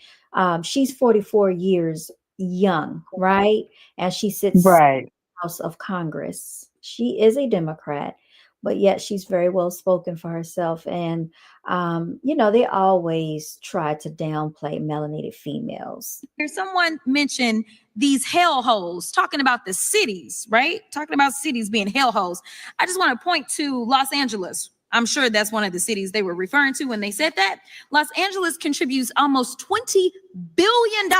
She's 44 years young, right? And she sits Right. in the House of Congress. She is a Democrat, but yet she's very well spoken for herself. And they always try to downplay melanated females. Hear someone mention these hellholes, talking about the cities, right? Talking about cities being hellholes. I just want to point to Los Angeles. I'm sure that's one of the cities they were referring to when they said that. Los Angeles contributes almost $20 billion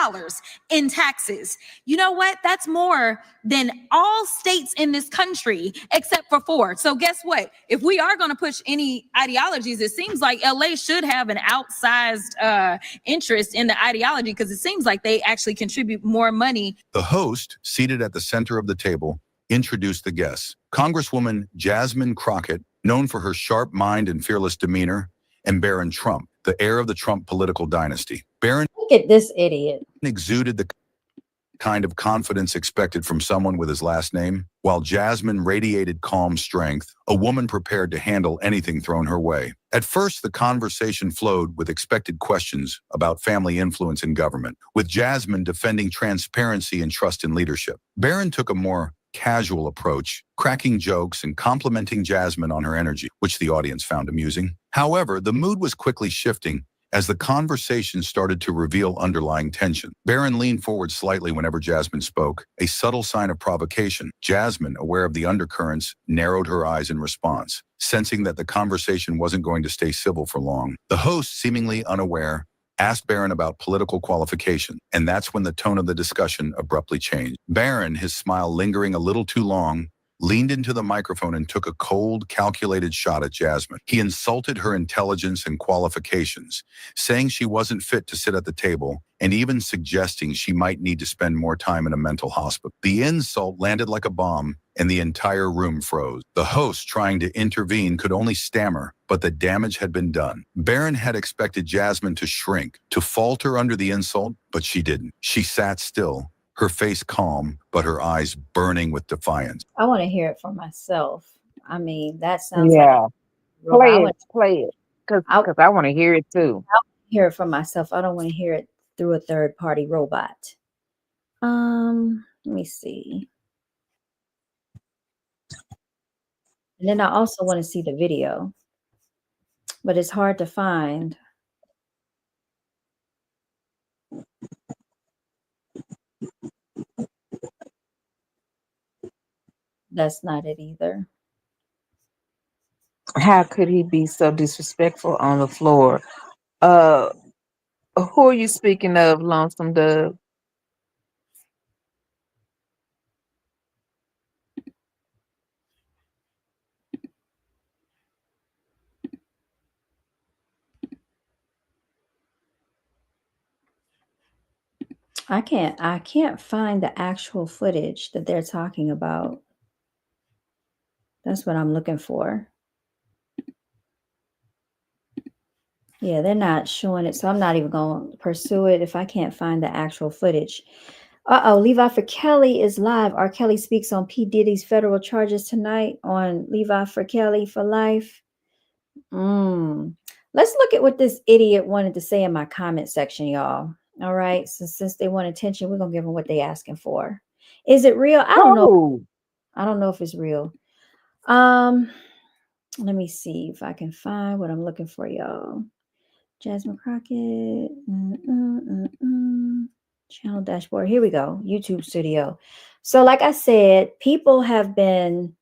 in taxes. You know what? That's more than all states in this country except for 4. So guess what? If we are going to push any ideologies, it seems like LA should have an outsized interest in the ideology, because it seems like they actually contribute more money. The host, seated at the center of the table, introduced the guests. Congresswoman Jasmine Crockett, known for her sharp mind and fearless demeanor, and Barron Trump, the heir of the Trump political dynasty. Barron Look at this idiot. exuded the kind of confidence expected from someone with his last name, while Jasmine radiated calm strength, a woman prepared to handle anything thrown her way. At first, the conversation flowed with expected questions about family influence in government, with Jasmine defending transparency and trust in leadership. Barron took a more casual approach, cracking jokes and complimenting Jasmine on her energy, which the audience found amusing. However, the mood was quickly shifting as the conversation started to reveal underlying tension. Barron leaned forward slightly whenever Jasmine spoke, a subtle sign of provocation. Jasmine, aware of the undercurrents, narrowed her eyes in response, sensing that the conversation wasn't going to stay civil for long. The host, seemingly unaware, asked Barron about political qualification, and that's when the tone of the discussion abruptly changed. Barron, his smile lingering a little too long, leaned into the microphone and took a cold, calculated shot at Jasmine. He insulted her intelligence and qualifications, saying she wasn't fit to sit at the table, and even suggesting she might need to spend more time in a mental hospital. The insult landed like a bomb, and the entire room froze. The host, trying to intervene, could only stammer, but the damage had been done. Barron had expected Jasmine to shrink, to falter under the insult, but she didn't. She sat still, her face calm, but her eyes burning with defiance. I want to hear it for myself. I mean, that sounds like Play it, because I want to hear it too. I hear it for myself. I don't want to hear it through a third party robot. Let me see. And then I also want to see the video, but it's hard to find. That's not it either. How could he be so disrespectful on the floor? Uh, who are you speaking of, Lonesome Dove? I can't find the actual footage that they're talking about. That's what I'm looking for. Yeah, they're not showing it, so I'm not even going to pursue it if I can't find the actual footage. Levi for Kelly is live. R. Kelly speaks on P. Diddy's federal charges tonight on Levi for Kelly for life. Let's look at what this idiot wanted to say in my comment section, y'all. All right, so since they want attention, we're gonna give them what they asking for. Is it real? I don't know. I don't know if it's real. Let me see if I can find what I'm looking for, y'all. Jasmine Crockett, channel dashboard. Here we go. YouTube studio. So, like I said, people have been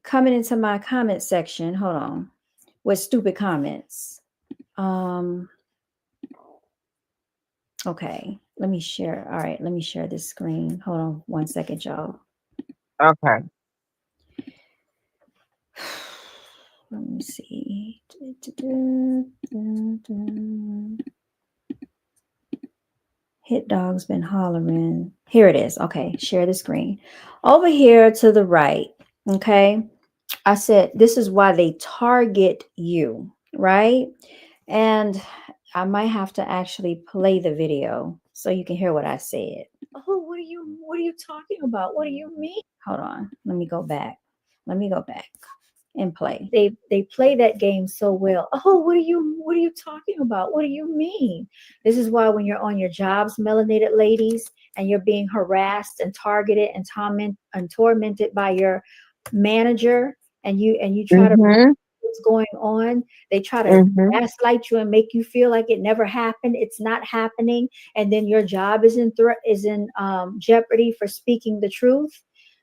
coming into my comment section. Hold on, with stupid comments. Okay, let me share. All right, let me share this screen. Hold on 1 second, y'all. Okay. Let me see. Hit dog's been hollering. Here it is. Okay, share the screen. Over here to the right, okay, I said this is why they target you, right? And I might have to actually play the video so you can hear what I said. Oh, what are you talking about? What do you mean? Hold on. Let me go back. Let me go back and play. They play that game so well. Oh, what are you talking about? What do you mean? This is why when you're on your jobs, melanated ladies, and you're being harassed and targeted and tormented by your manager, and you try to what's going on. They try to gaslight you and make you feel like it never happened. It's not happening, and then your job is in jeopardy for speaking the truth.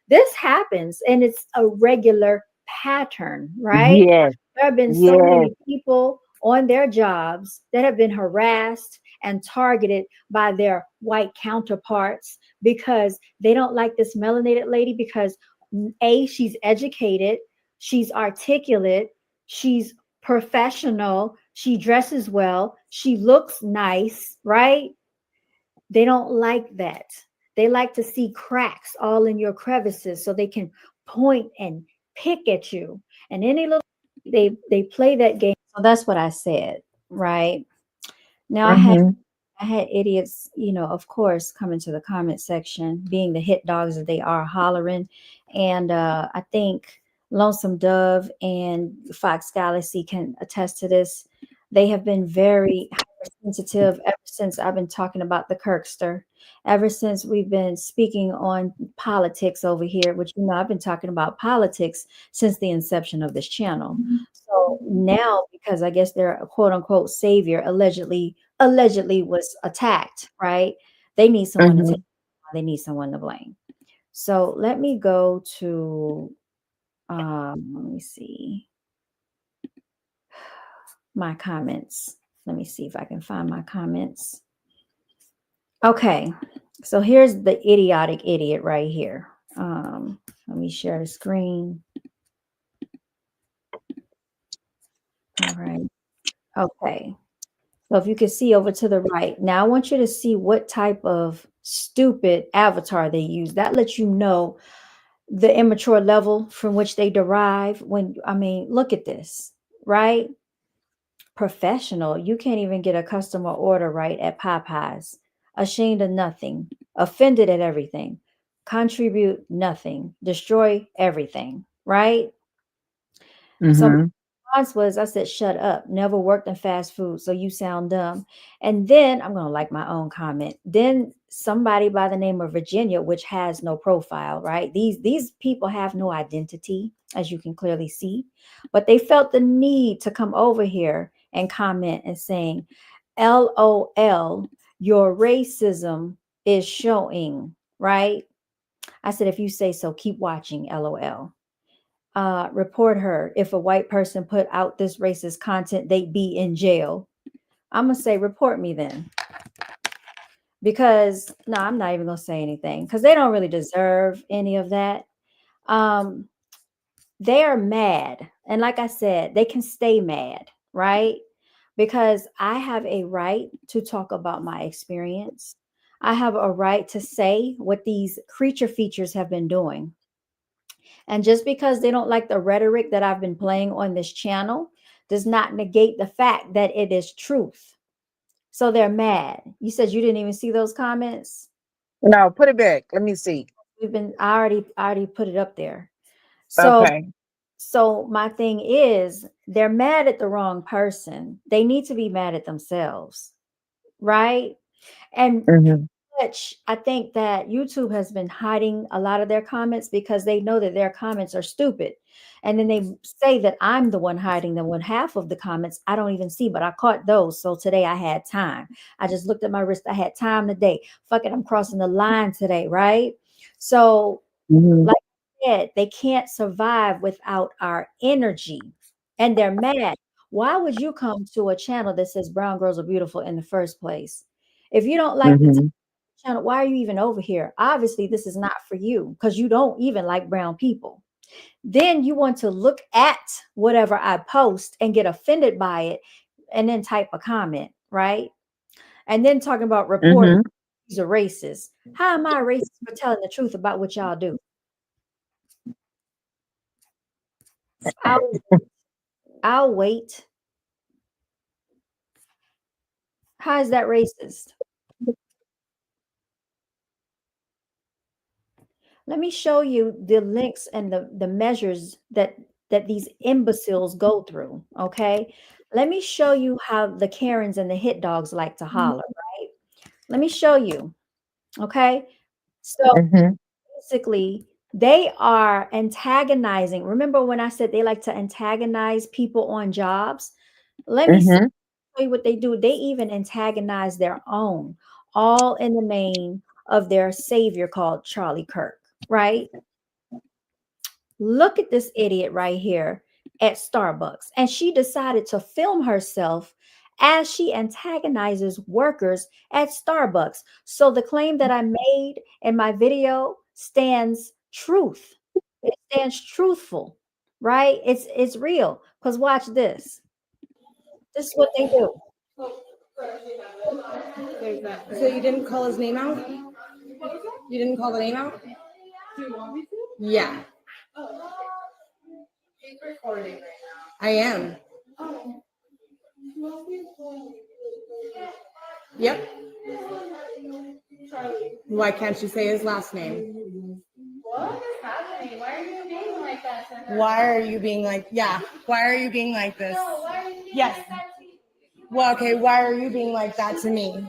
This happens, and it's a regular pattern, right? Yes. There have been so many people on their jobs that have been harassed and targeted by their white counterparts because they don't like this melanated lady because A, she's educated, she's articulate, she's professional, she dresses well, she looks nice, right? They don't like that. They like to see cracks all in your crevices so they can point and pick at you. And any little they play that game. So that's what I said, right? Now I had idiots, of course, come into the comment section, being the hit dogs that they are, hollering. And I think Lonesome Dove and Fox Galaxy can attest to this. They have been very hypersensitive ever since I've been talking about the Kirkster, ever since we've been speaking on politics over here, which, I've been talking about politics since the inception of this channel. So now, because I guess their quote unquote savior allegedly was attacked, right? They need someone to take, they need someone to blame. So let me go to, let me see my comments. Let me see if I can find my comments. Okay, so here's the idiotic idiot right here. Let me share the screen. All right. Okay. So if you can see over to the right, now I want you to see what type of stupid avatar they use. That lets you know the immature level from which they derive. Look at this, right? Professional. You can't even get a customer order right at Popeyes. Ashamed of nothing. Offended at everything. Contribute nothing. Destroy everything, right? So my response was, I said, shut up. Never worked in fast food, so you sound dumb. And then I'm going to like my own comment. Then somebody by the name of Virginia, which has no profile, right? These people have no identity, as you can clearly see. But they felt the need to come over here and comment and saying, LOL, your racism is showing, right? I said, if you say so, keep watching, LOL. Report her. If a white person put out this racist content, they'd be in jail. I'm going to say, report me then. Because, no, I'm not even going to say anything because they don't really deserve any of that. They are mad. And like I said, they can stay mad, right? Because I have a right to talk about my experience. I have a right to say what these creature features have been doing. And just because they don't like the rhetoric that I've been playing on this channel does not negate the fact that it is truth. So they're mad. You said you didn't even see those comments? No, put it back. Let me see. I already put it up there. So Okay. So my thing is, they're mad at the wrong person. They need to be mad at themselves, right? And which I think that YouTube has been hiding a lot of their comments because they know that their comments are stupid. And then they say that I'm the one hiding them when half of the comments I don't even see, but I caught those. So today I had time. I just looked at my wrist. I had time today. Fuck it, I'm crossing the line today, right? So like I said, they can't survive without our energy. And they're mad. Why would you come to a channel that says brown girls are beautiful in the first place? If you don't like the channel, why are you even over here? Obviously, this is not for you because you don't even like brown people. Then you want to look at whatever I post and get offended by it and then type a comment, right? And then talking about reporting these are racist. How am I racist for telling the truth about what y'all do? I'll wait. How is that racist? Let me show you the links and the measures that these imbeciles go through. Okay. Let me show you how the Karens and the hit dogs like to holler, right? Let me show you. Okay. So basically, they are antagonizing. Remember when I said they like to antagonize people on jobs? Let me show you what they do. They even antagonize their own, all in the name of their savior called Charlie Kirk, right? Look at this idiot right here at Starbucks. And she decided to film herself as she antagonizes workers at Starbucks. So the claim that I made in my video stands truth. It stands truthful, right? It's real. Because watch this. This is what they do. So you didn't call his name out? You didn't call the name out? Do you want me to? Yeah. He's recording right now. I am. Oh. Yep. Why can't you say his last name? What is happening? Why are you being like that to her? Why are you being like, yeah, why are you being like this? No, why are you being like that to me? Well, okay, why are you being like that to me?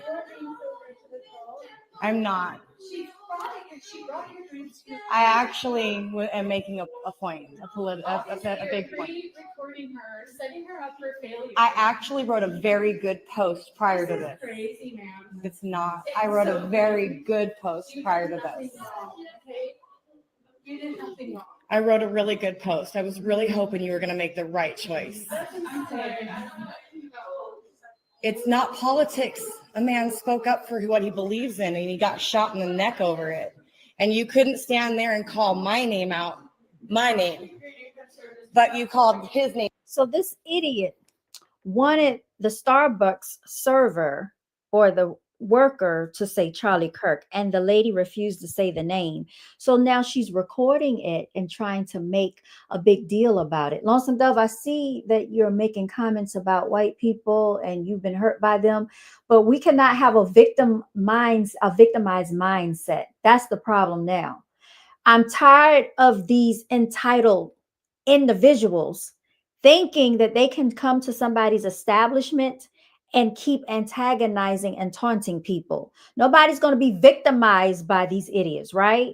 I'm not. I actually am making a point, a big point. Recording her, setting her up for failure. I actually wrote a very good post prior to this. Crazy, man. It's not. I wrote a very good post prior to this. You did nothing wrong. I wrote a really good post. I was really hoping you were going to make the right choice. It's not politics. A man spoke up for what he believes in, and he got shot in the neck over it. And you couldn't stand there and call my name out, my name, but you called his name. So this idiot wanted the Starbucks server or the worker to say Charlie Kirk, and the lady refused to say the name. So now she's recording it and trying to make a big deal about it. Lonesome Dove, I see that you're making comments about white people and you've been hurt by them, but we cannot have a victimized mindset. That's the problem now. I'm tired of these entitled individuals thinking that they can come to somebody's establishment and keep antagonizing and taunting people. Nobody's going to be victimized by these idiots, right?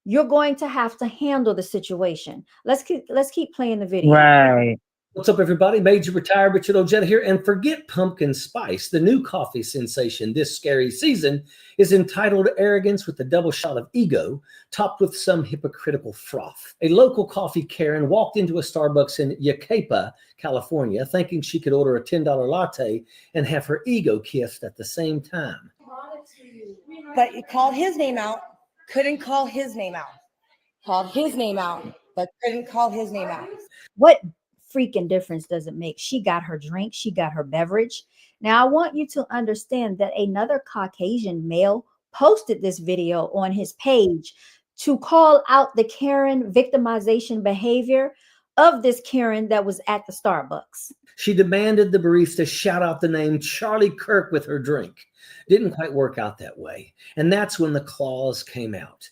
You're going to have to handle the situation. Let's keep playing the video. Right. What's up, everybody? Major Retired Richard Ojeda here. And forget pumpkin spice. The new coffee sensation this scary season is entitled Arrogance with a double shot of ego, topped with some hypocritical froth. A local coffee Karen walked into a Starbucks in Yucaipa, California, thinking she could order a $10 latte and have her ego kissed at the same time. But you called his name out, couldn't call his name out. Called his name out, but couldn't call his name out. What freaking difference does it make? She got her drink, she got her beverage. Now, I want you to understand that another Caucasian male posted this video on his page to call out the Karen victimization behavior of this Karen that was at the Starbucks. She demanded the barista shout out the name Charlie Kirk with her drink. Didn't quite work out that way. And that's when the claws came out.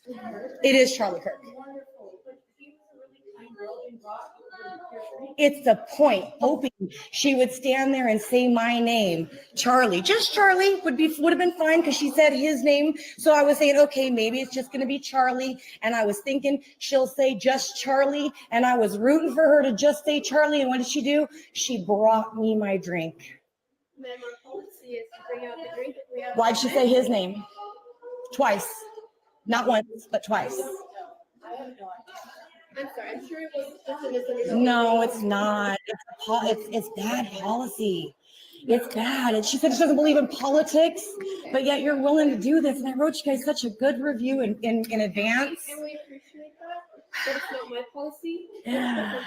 It is Charlie Kirk. It's the point. Hoping she would stand there and say my name, Charlie. Just Charlie would have been fine because she said his name. So I was saying, okay, maybe it's just going to be Charlie. And I was thinking she'll say just Charlie. And I was rooting for her to just say Charlie. And what did she do? She brought me my drink. Why'd she say his name? Twice. Not once, but twice. I'm sorry, I'm sure it was. No, it's not. It's bad policy. It's bad. And she said she doesn't believe in politics, but yet you're willing to do this. And I wrote you guys such a good review in advance. And we appreciate that, but it's not my policy. Yeah.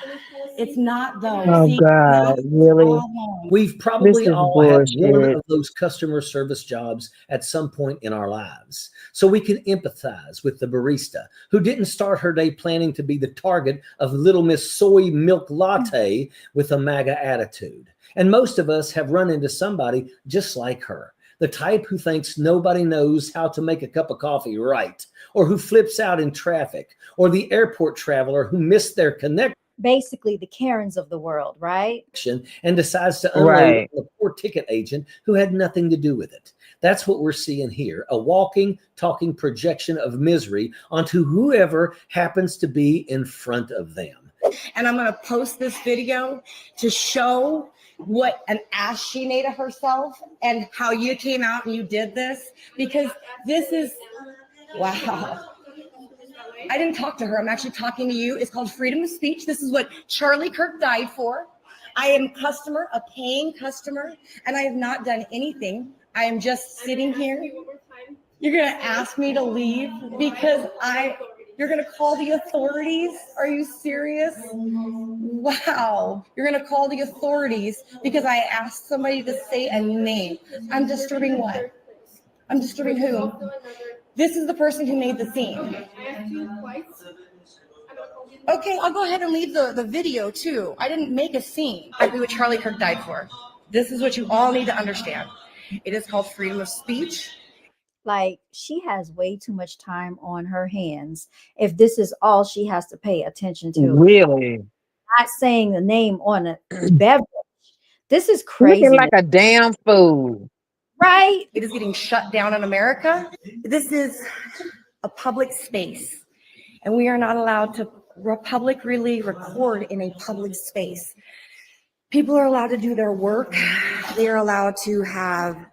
It's not though. Oh See, God, that's the really? problem. We've probably This is all had one bullshit. of those customer service jobs at some point in our lives. So we can empathize with the barista who didn't start her day planning to be the target of Little Miss Soy Milk Latte with a MAGA attitude. And most of us have run into somebody just like her, the type who thinks nobody knows how to make a cup of coffee right, or who flips out in traffic, or the airport traveler who missed their connection. Basically, the Karens of the world, right? And decides to unload Right. on the poor ticket agent who had nothing to do with it. That's what we're seeing here, a walking, talking projection of misery onto whoever happens to be in front of them. And I'm going to post this video to show what an ass she made of herself and how you came out and you did this, because this is, wow. I didn't talk to her. I'm actually talking to you. It's called freedom of speech. This is what Charlie Kirk died for. I am a paying customer, and I have not done anything. I am just sitting here. You're going to ask me to leave because you're going to call the authorities? Are you serious? Wow. You're going to call the authorities because I asked somebody to say a name. I'm disturbing what? I'm disturbing who? This is the person who made the scene. Okay, I'll go ahead and leave the video too. I didn't make a scene. I do what Charlie Kirk died for. This is what you all need to understand. It is called freedom of speech. Like, she has way too much time on her hands if this is all she has to pay attention to. Really? Not saying the name on a beverage. This is crazy. Looking like a damn fool. Right? It is getting shut down in America. This is a public space, and we are not allowed to publicly record in a public space. People are allowed to do their work. They are allowed to have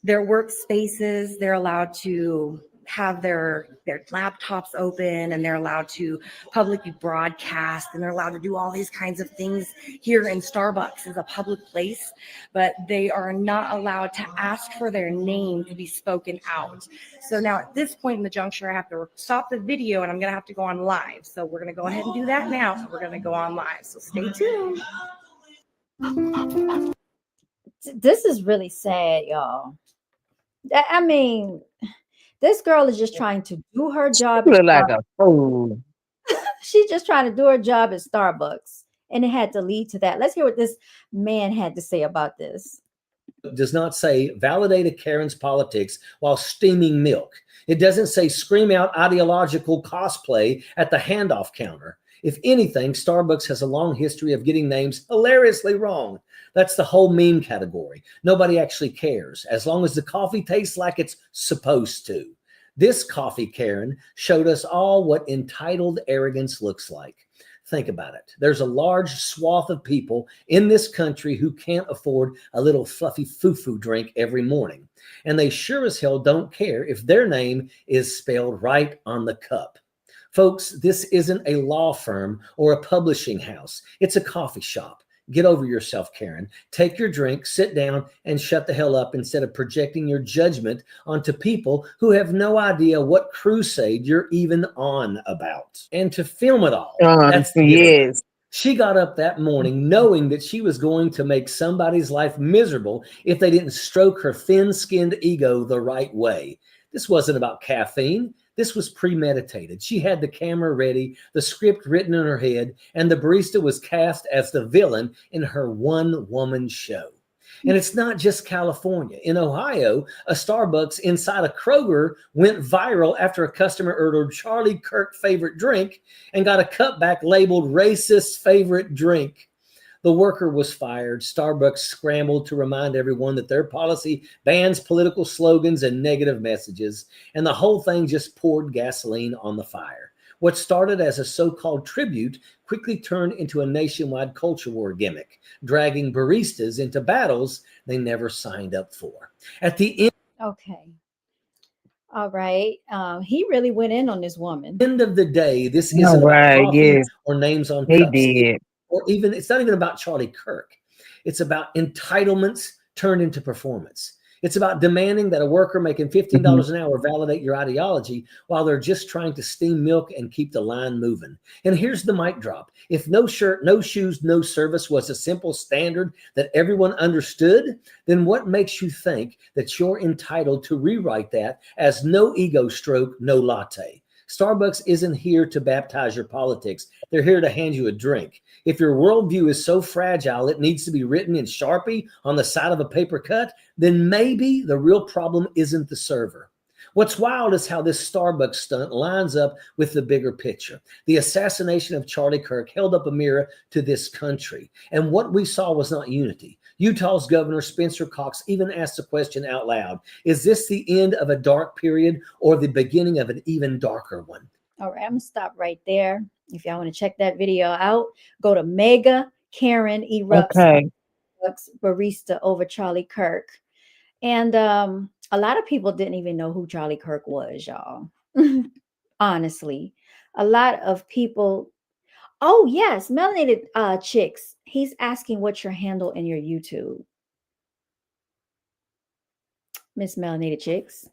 their workspaces. They're allowed to have their laptops open, and they're allowed to publicly broadcast, and they're allowed to do all these kinds of things here in Starbucks is a public place, but they are not allowed to ask for their name to be spoken out. So now at this point in the juncture, I have to stop the video and I'm going to have to go on live. So we're going to go ahead and do that now. So we're going to go on live. So stay tuned. This is really sad, y'all. I mean, this girl is just trying to do her job. You look like a fool. She's just trying to do her job at Starbucks, and it had to lead to that. Let's hear what this man had to say about this. Does not say validate a Karen's politics while steaming milk. It doesn't say scream out ideological cosplay at the handoff counter. If anything, Starbucks has a long history of getting names hilariously wrong. That's the whole meme category. Nobody actually cares, as long as the coffee tastes like it's supposed to. This coffee Karen showed us all what entitled arrogance looks like. Think about it. There's a large swath of people in this country who can't afford a little fluffy foo-foo drink every morning. And they sure as hell don't care if their name is spelled right on the cup. Folks, this isn't a law firm or a publishing house. It's a coffee shop. Get over yourself, Karen. Take your drink, sit down, and shut the hell up instead of projecting your judgment onto people who have no idea what crusade you're even on about. And to film it all, that's the Yes. She got up that morning knowing that she was going to make somebody's life miserable if they didn't stroke her thin-skinned ego the right way. This wasn't about caffeine. This was premeditated. She had the camera ready, the script written in her head, and the barista was cast as the villain in her one-woman show. And it's not just California. In Ohio, a Starbucks inside a Kroger went viral after a customer ordered Charlie Kirk favorite drink and got a cutback labeled racist favorite drink. The worker was fired. Starbucks scrambled to remind everyone that their policy bans political slogans and negative messages, and the whole thing just poured gasoline on the fire. What started as a so-called tribute quickly turned into a nationwide culture war gimmick, dragging baristas into battles they never signed up for. At the end, Okay. All right. He really went in on this woman. End of the day, this All isn't about right, coffee yes. or names on He cups. did. Or even, it's not even about Charlie Kirk. It's about entitlements turned into performance. It's about demanding that a worker making $15 an hour validate your ideology while they're just trying to steam milk and keep the line moving. And here's the mic drop. If no shirt, no shoes, no service was a simple standard that everyone understood, then what makes you think that you're entitled to rewrite that as no ego stroke, no latte? Starbucks isn't here to baptize your politics. They're here to hand you a drink. If your worldview is so fragile it needs to be written in Sharpie on the side of a paper cut, then maybe the real problem isn't the server. What's wild is how this Starbucks stunt lines up with the bigger picture. The assassination of Charlie Kirk held up a mirror to this country. And what we saw was not unity. Utah's Governor Spencer Cox even asked the question out loud, is this the end of a dark period or the beginning of an even darker one? All right, I'm gonna stop right there. If y'all want to check that video out, go to Mega Karen Erupts Okay. Barista over Charlie Kirk. And a lot of people didn't even know who Charlie Kirk was, y'all. Honestly, a lot of people. Oh, yes, Melanated Chyxx. He's asking what's your handle in your YouTube. Miss Melanated Chyxx.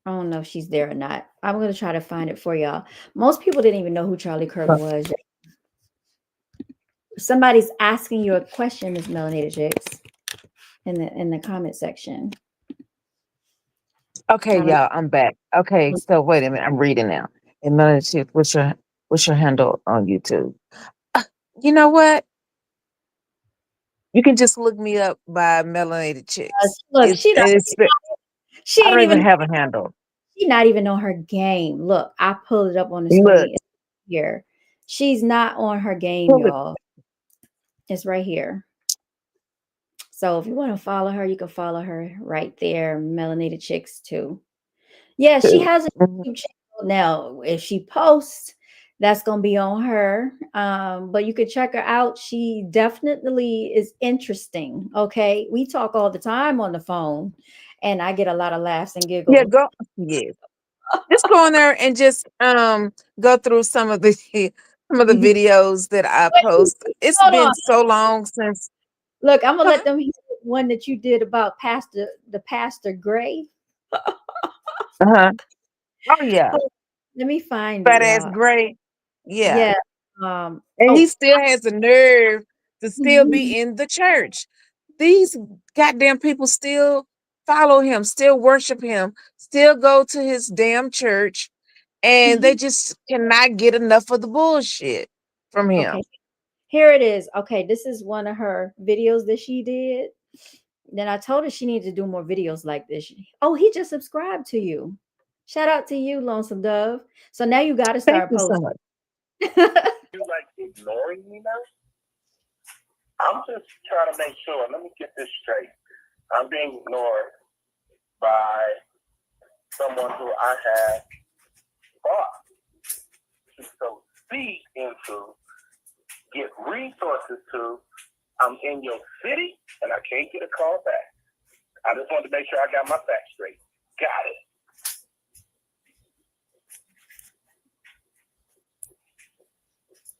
I don't know if she's there or not. I'm going to try to find it for y'all. Most people didn't even know who Charlie Kirk was. Somebody's asking you a question, Miss Melanated Chyxx, in the comment section. Okay, y'all, I'm back. Okay, so wait a minute, I'm reading now. And Melanated, what's your handle on YouTube? You know what? You can just look me up by Melanated Chyxx. Look, I don't even have a handle. She's not even on her game. Look, I pulled it up on the Look. screen here. She's not on her game, y'all. It's right here. So if you want to follow her, you can follow her right there, Melanated Chyxx too. Yeah, she has a YouTube channel now. If she posts, that's gonna be on her. But you could check her out. She definitely is interesting. Okay, we talk all the time on the phone, and I get a lot of laughs and giggles. Yeah, go. Yes. Just go in there and just go through some of the videos that I post. It's been so long since. Look, I'm gonna let them hear one that you did about Pastor Gray. Oh yeah. Let me find Fat it. ass Gray. Yeah. Yeah. And he still has the nerve to still be in the church. These goddamn people still follow him, still worship him, still go to his damn church, and they just cannot get enough of the bullshit from him. Okay. Here it is. Okay, this is one of her videos that she did. Then I told her she needed to do more videos like this. Oh, he just subscribed to you. Shout out to you, Lonesome Dove. So now you got to start posting. So much. You like ignoring me now? I'm just trying to make sure. Let me get this straight. I'm being ignored by someone who I have bought. So feed into, get resources to. I'm in your city and I can't get a call back. I just wanted to make sure I got my facts straight. Got it.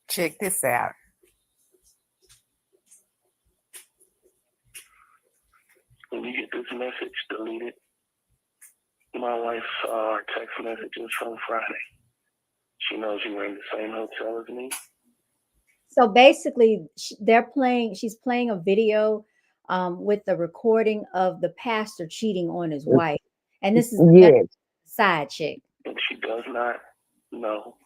Check this out. When you get this message deleted, my wife saw our text messages from Friday. She knows you were in the same hotel as me. So basically, she's playing a video with the recording of the pastor cheating on his wife. And this is the Yes. side chick. And she does not know.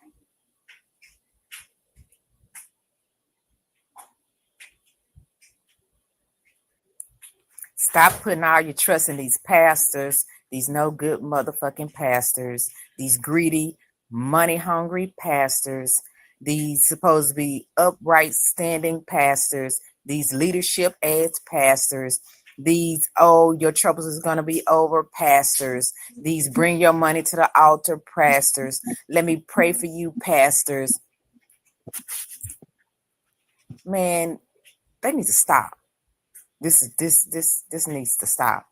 Stop putting all your trust in these pastors, these no good motherfucking pastors, these greedy, money hungry pastors, these supposed to be upright standing pastors, these leadership ass pastors, these, oh, your troubles is going to be over pastors, these bring your money to the altar pastors. Let me pray for you pastors. Man, they need to stop. This needs to stop.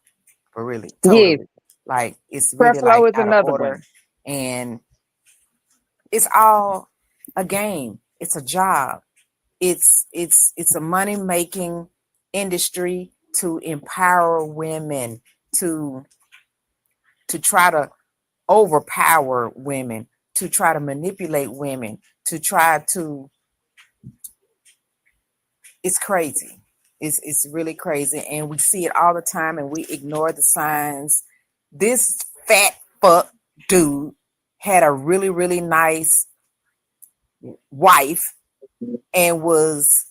For really, totally. Yes. Like it's really Creflo like is out of another order, one. and it's all a game. It's a job. It's a money making industry to empower women, to try to overpower women, to try to manipulate women, to try to. It's crazy. It's really crazy, and we see it all the time, and we ignore the signs. This fat fuck dude had a really, really nice wife and was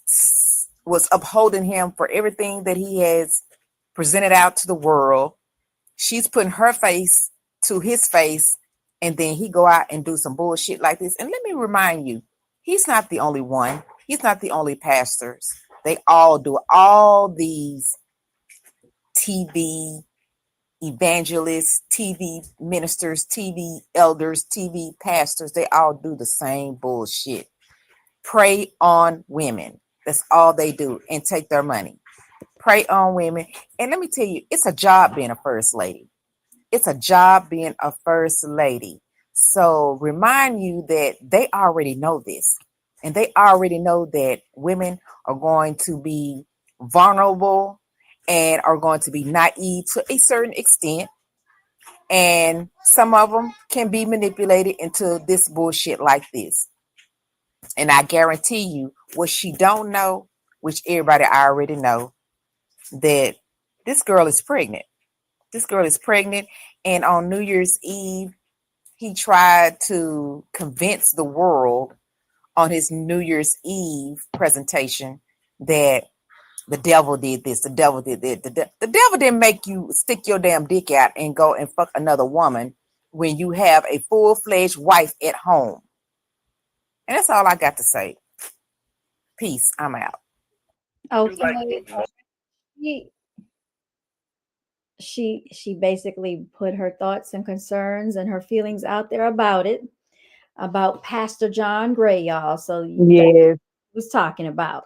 upholding him for everything that he has presented out to the world. She's putting her face to his face, and then he go out and do some bullshit like this. And let me remind you, he's not the only one. He's not the only pastors. They all do. All these TV evangelists, TV ministers, TV elders, TV pastors, they all do the same bullshit. Prey on women. That's all they do, and take their money. Prey on women. And let me tell you, it's a job being a first lady. It's a job being a first lady. So remind you that they already know this. And they already know that women are going to be vulnerable and are going to be naive to a certain extent. And some of them can be manipulated into this bullshit like this. And I guarantee you, what she don't know, which everybody already know, that this girl is pregnant. This girl is pregnant. And on New Year's Eve, he tried to convince the world on his New Year's Eve presentation that the devil did this, the devil did that. The devil didn't make you stick your damn dick out and go and fuck another woman when you have a full-fledged wife at home. And that's all I got to say. Peace. I'm out. Okay. She basically put her thoughts and concerns and her feelings out there about it, about Pastor John Gray, y'all. So Yes. was talking about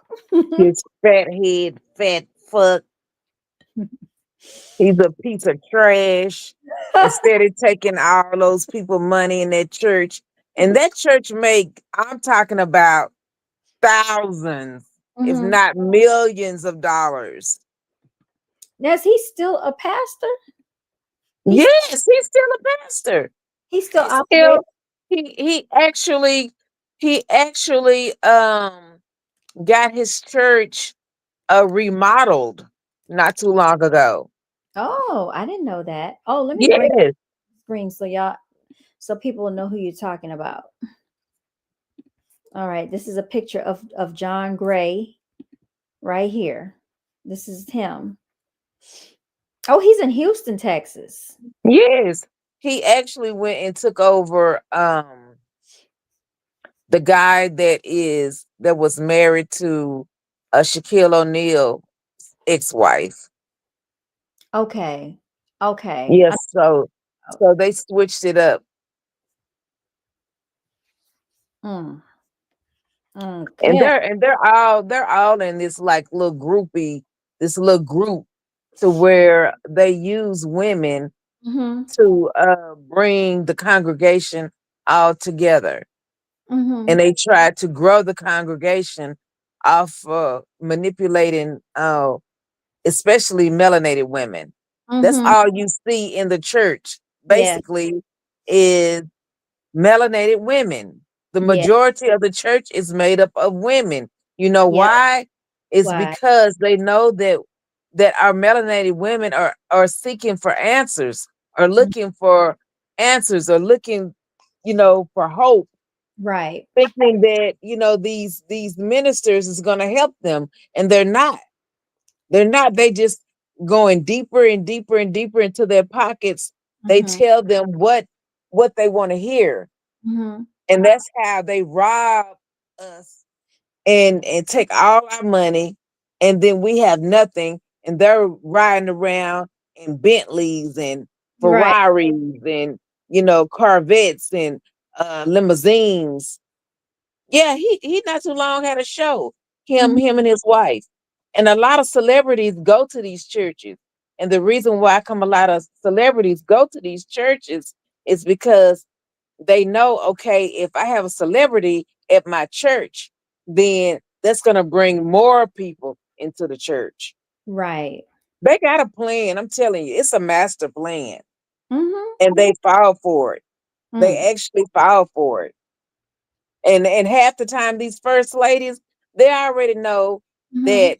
His fat head, fat fuck. He's a piece of trash. Instead of taking all those people money in that church. And that church make, I'm talking about thousands, if Mhm. not millions of dollars. Now, is he still a pastor? Yes, he's still a pastor. He's still He's operating. he actually got his church remodeled not too long ago. Oh, I didn't know that. Oh, let me bring up Yes. the screen so people will know who you're talking about. All right, this is a picture of John Gray right here. This is him. Oh, he's in Houston, Texas. Yes. He actually went and took over the guy that was married to Shaquille O'Neal ex-wife. Okay. Yes, so they switched it up. Mm. And Okay. they're all in this like little little group to where they use women Mm-hmm. to bring the congregation all together. Mm-hmm. And they try to grow the congregation off manipulating especially melanated women. That's Mm-hmm. all you see in the church, Yeah. basically, is melanated women. The Yeah. majority of the church is made up of women. You know Yep. why? It's Why? because they know that our melanated women are seeking for answers, are Mm. looking for answers, are looking, for hope, Right. thinking that, these ministers is going to help them, and they're not. They're not. They just going deeper and deeper and deeper into their pockets. They Mm-hmm. tell them what they want to hear. Mm-hmm. And that's how they rob us and take all our money, and then we have nothing, and they're riding around in Bentleys and Right. Ferraris and Corvettes and limousines. Yeah, he not too long had a show. Mm-hmm. Him and his wife. And a lot of celebrities go to these churches. And the reason why come a lot of celebrities go to these churches is because they know, okay, if I have a celebrity at my church, then that's going to bring more people into the church. Right. They got a plan. I'm telling you, it's a master plan. Mm-hmm. And they fall for it. Mm. They actually fall for it. And half the time, these first ladies, they already know Mm-hmm.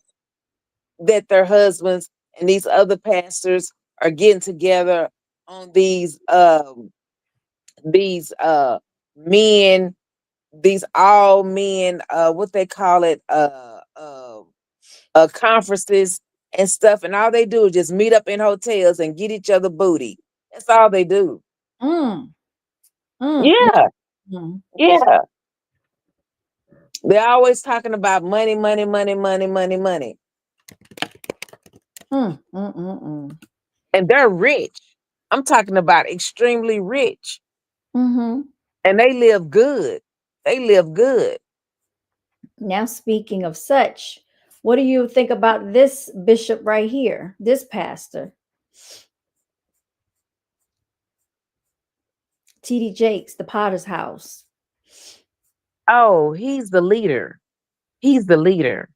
that their husbands and these other pastors are getting together on these men, these all men, what they call it, conferences and stuff, and all they do is just meet up in hotels and get each other booty. That's all they do. Mm. Mm. Yeah, Mm. yeah. They're always talking about money, money, money, money, money, money. Mm. Mm. Mm. Mm. And they're rich. I'm talking about extremely rich. Mm-hmm. And they live good. They live good. Now, speaking of such, what do you think about this bishop right here? This pastor, T.D. Jakes, the Potter's House. Oh, he's the leader. He's the leader.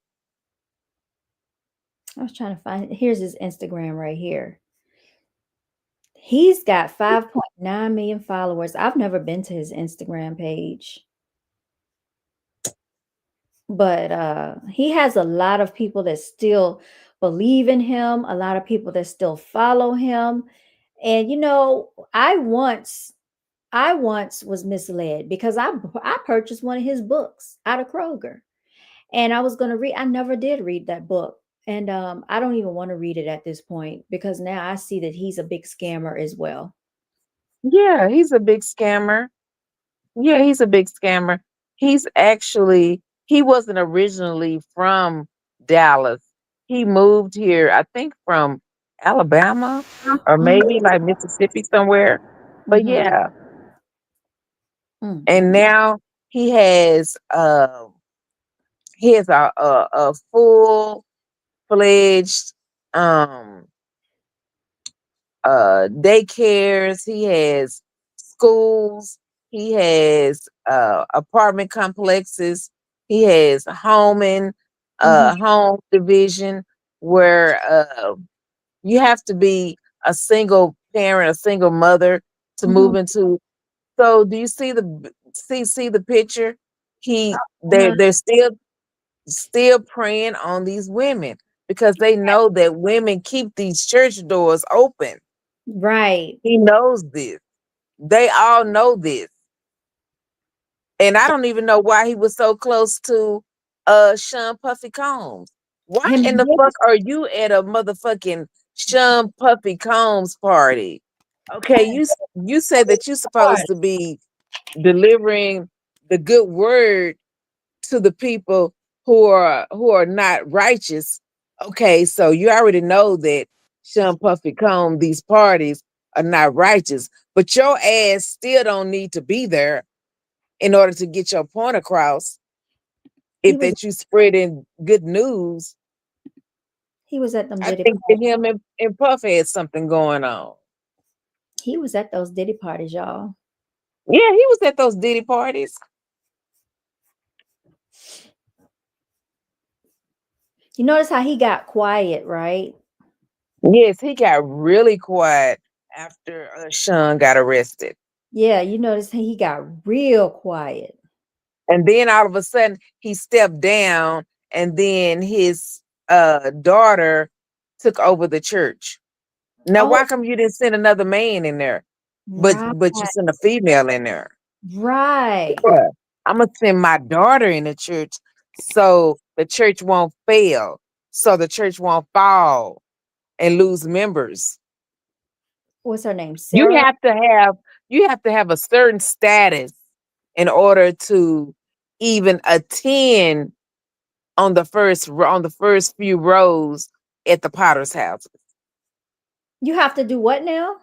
I was trying to find it. Here's his Instagram right here. He's got 5.9 million followers. I've never been to his Instagram page. But he has a lot of people that still believe in him, a lot of people that still follow him. And I once was misled because I purchased one of his books out of Kroger. And I was going to read, I never did read that book. And I don't even want to read it at this point because now I see that he's a big scammer as well. Yeah, he's a big scammer. Yeah, he's a big scammer. He wasn't originally from Dallas. He moved here, I think, from Alabama or maybe like Mississippi somewhere. But Mm-hmm. yeah, Mm-hmm. and now he has a full fledged um daycares, he has schools, he has apartment complexes, he has Mm-hmm. home division where you have to be a single parent, a single mother to Mm-hmm. move into. So do you see the picture? Uh-huh. They're still preying on these women because they know that women keep these church doors open. Right. He knows this. They all know this. And I don't even know why he was so close to Sean Puffy Combs. Why Him in and the fuck James are you at a motherfucking Sean Puffy Combs party? Okay, you said that you're supposed to be delivering the good word to the people who are not righteous. Okay, so you already know that Sean Puffy Comb, these parties are not righteous, but your ass still don't need to be there in order to get your point across. if that you spreading good news. He was at them I Diddy think that parties. him and Puff had something going on. He was at those Diddy parties, y'all. Yeah, he was at those Diddy parties. You notice how he got quiet, right? Yes, he got really quiet after Sean got arrested. Yeah, you notice he got real quiet. And then all of a sudden he stepped down, and then his daughter took over the church. Now, why Oh, come you didn't send another man in there, but right, you sent a female in there? right. Yeah. I'm gonna send my daughter in the church so the church won't fail, so the church won't fall and lose members. What's her name? You Sarah? have to have a certain status in order to even attend on the first few rows at the Potter's house. You have to do what now?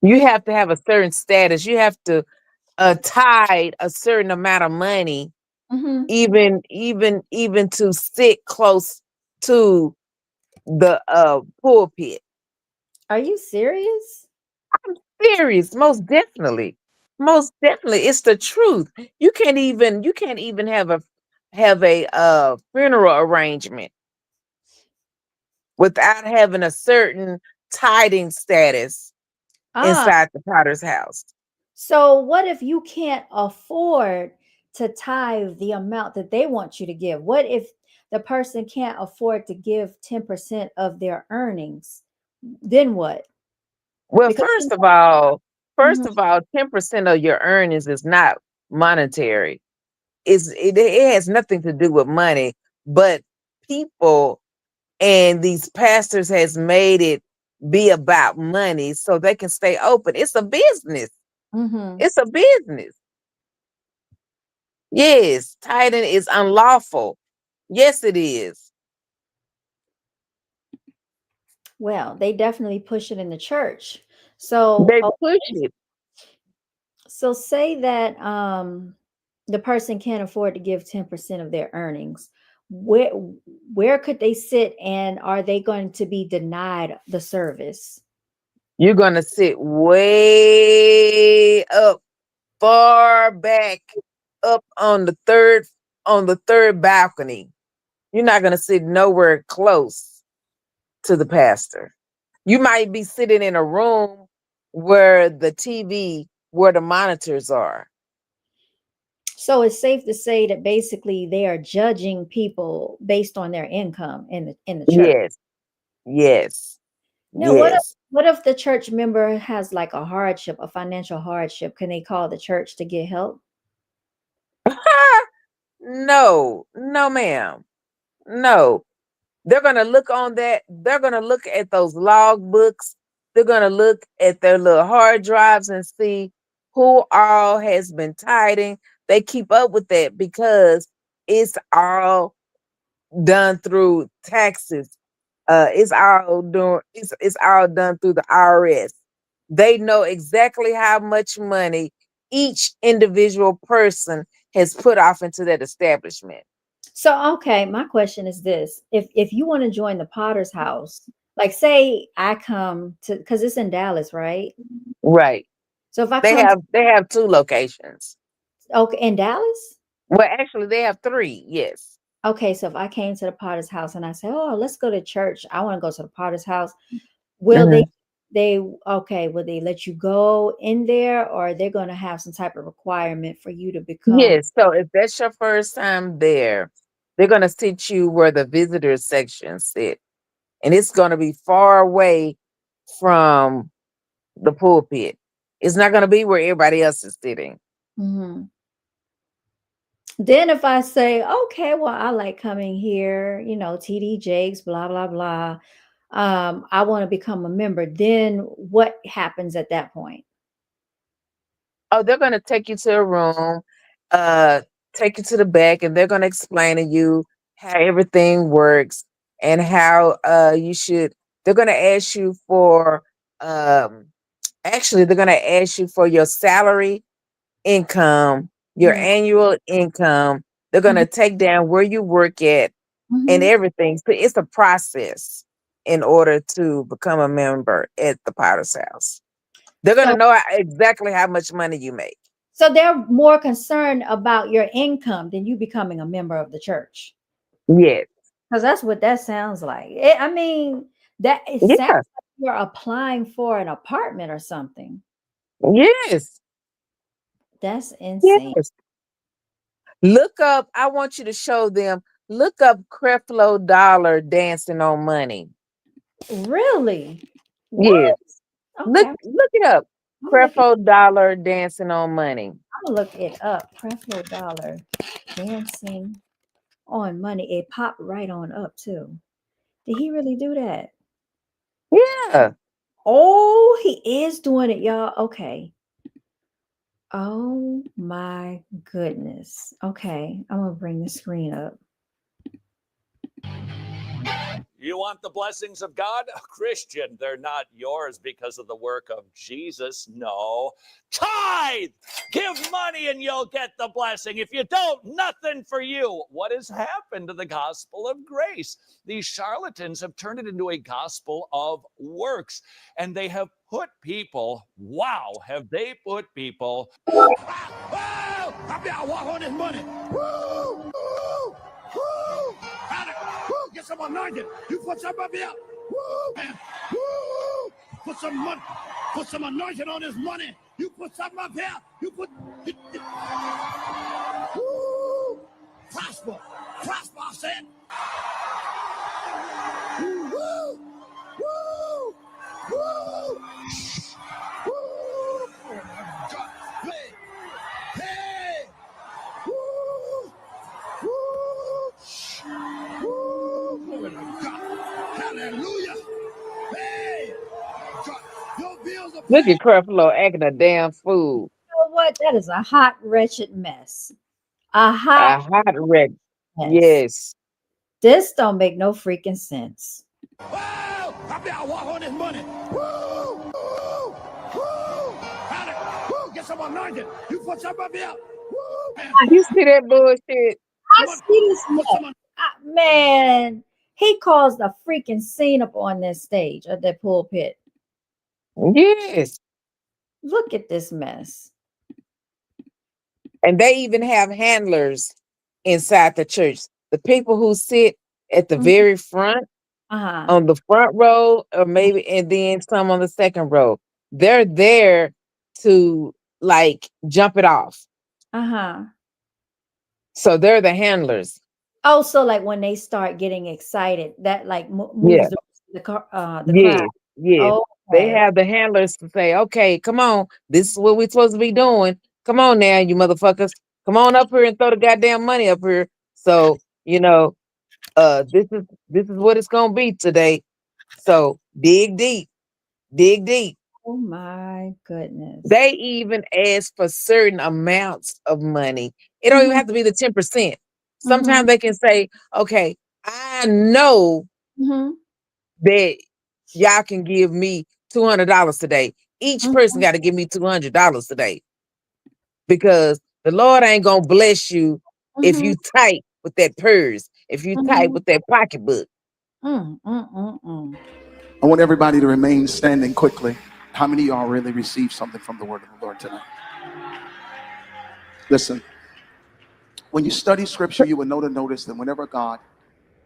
You have to have a certain status. You have to tithe a certain amount of money, Mm-hmm. even to sit close to the pulpit. Are you serious? I'm serious, most definitely. Most definitely. It's the truth. You can't even have a funeral arrangement without having a certain tithing status Ah, inside the Potter's house. so what if you can't afford to tithe the amount that they want you to give? What if the person can't afford to give 10% of their earnings? Then what? Well, Because first of all, Mhm. 10% of your earnings is not monetary. It has nothing to do with money, but people and these pastors has made it be about money so they can stay open. It's a business. Mhm. It's a business. Yes, tithing is unlawful. Yes, it is. Well, they definitely push it in the church. So They push it. so say that the person can't afford to give 10% of their earnings. Where where could they sit, and are they going to be denied the service? You're gonna sit way up, far back, up on the third balcony. You're not gonna sit nowhere close to the pastor. You might be sitting in a room where where the monitors are. So it's safe to say that basically they are judging people based on their income in the church. Yes, yes, Now, yes. what if the church member has like a hardship, a financial hardship? Can they call the church to get help? No, no, ma'am. No. They're gonna look on that. They're gonna look at those log books. They're gonna look at their little hard drives and see who all has been tithing. They keep up with that because it's all done through taxes. It's all done through the IRS. They know exactly how much money each individual person has put off into that establishment. So, okay, my question is this. If you want to join the Potter's house, like say I come to, because it's in Dallas, right? Right. So if I They come to, have two locations. okay, in Dallas? Well, actually, they have three. Yes. Okay, so if I came to the Potter's house and I say, "Oh, let's go to church. I want to go to the Potter's house." Will Mhm. will they let you go in there, or they're going to have some type of requirement for you to become? Yes. So if that's your first time there, they're going to sit you where the visitors section sit, and it's going to be far away from the pulpit. It's not going to be where everybody else is sitting. Mhm. Then if I say, okay, well, I like coming here, TD Jakes, blah, blah, blah. I want to become a member. Then what happens at that point? Oh, they're going to take you to a room, uh, take you to the back, and they're going to explain to you how everything works and how you should. They're going to ask you for, um, actually, they're going to ask you for your salary income, your Mhm. annual income. They're going to take down where you work at and everything. So it's a process in order to become a member at the Potter's House. They're going to So, know exactly how much money you make. so they're more concerned about your income than you becoming a member of the church. Yes. Because that's what that sounds like. I mean, that it sounds Yeah. like you're applying for an apartment or something. Yes. That's insane. Yes. Look up, I want you to show them, look up Creflo Dollar dancing on money. Really? Yes. What? Look Okay. it up. I'm gonna look it, Creflo Dollar dancing on money. I'm gonna look it up. Creflo Dollar dancing on money. It popped right on up too. Did he really do that? Yeah. Oh, he is doing it, y'all. Okay. Oh my goodness. Okay, I'm gonna bring the screen up. You want the blessings of God? Christian, they're not yours because of the work of Jesus. No. Tithe! Give money and you'll get the blessing. If you don't, nothing for you. What has happened to the gospel of grace? These charlatans have turned it into a gospel of works, and they have put people, wow, have they put people. I walk on this money. Woo! Woo! Woo! Woo! Get some anointing. You put some up here. Woo! Man. Woo! Put some money. Put some anointing on this money. You put something up here. You put. Woo! Prosper. Prosper, I said. Woo! Woo! Woo! Woo! Woo! God. Hey! Hey! Woo! Woo! Woo! Glory to God. Hallelujah. Hey! God. Your bills are Look paid. at Creflo acting a damn fool. You know what? That is a hot, wretched mess. A hot A hot wreck. mess. Yes. This don't make no freaking sense. Wow! I walk on this money. Woo! Woo! Woo! Woo! Get some anointing. You put some up here. Woo! Man. You see that bullshit? I see this mess. Man, he caused a freaking scene up on this stage at that pulpit. Yes. Look at this mess. And they even have handlers inside the church. The people who sit at the very front, on the front row, or maybe, and then some on the second row. They're there to like jump it off. So they're the handlers. Also, like when they start getting excited, that like Yeah. moves the crowd. Yes. Yes. They Okay. have the handlers to say, okay, come on. This is what we're supposed to be doing. Come on now, you motherfuckers. Come on up here and throw the goddamn money up here. So, this is what it's gonna be today. So dig deep. Dig deep. Oh my goodness. They even ask for certain amounts of money. It don't even have to be the 10%. Sometimes they can say, okay, I know that y'all can give me $200 today. Each person got to give me $200 today. Because the Lord ain't gonna bless you if you tight with that purse, if you tight with that pocketbook. I want everybody to remain standing quickly. How many of y'all really received something from the word of the Lord tonight? Listen, when you study scripture, you will notice that whenever God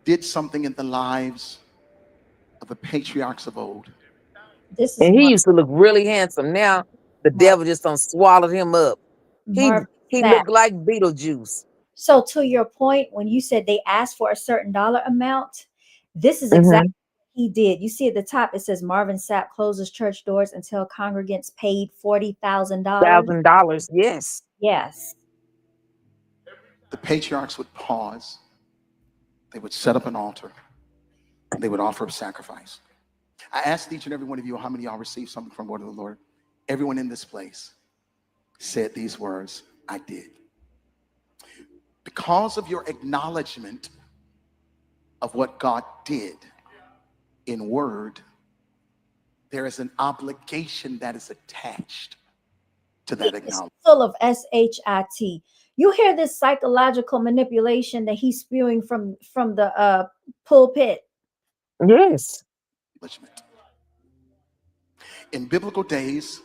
did something in the lives of the patriarchs of old, And he used to look really handsome. Now the devil just done swallowed him up. He looked like Beetlejuice. So to your point, when you said they asked for a certain dollar amount, this is exactly what he did. You see at the top, it says Marvin Sapp closes church doors until congregants paid $40,000. $1,000, yes. Yes. the patriarchs would pause, they would set up an altar, and they would offer a sacrifice. I asked each and every one of you how many of y'all received something from the word of the Lord. Everyone in this place said these words, I did. Because of your acknowledgement of what God did in word, there is an obligation that is attached to that acknowledgement. Full of SHIT. You hear this psychological manipulation that he's spewing from the pulpit. Yes. In biblical days,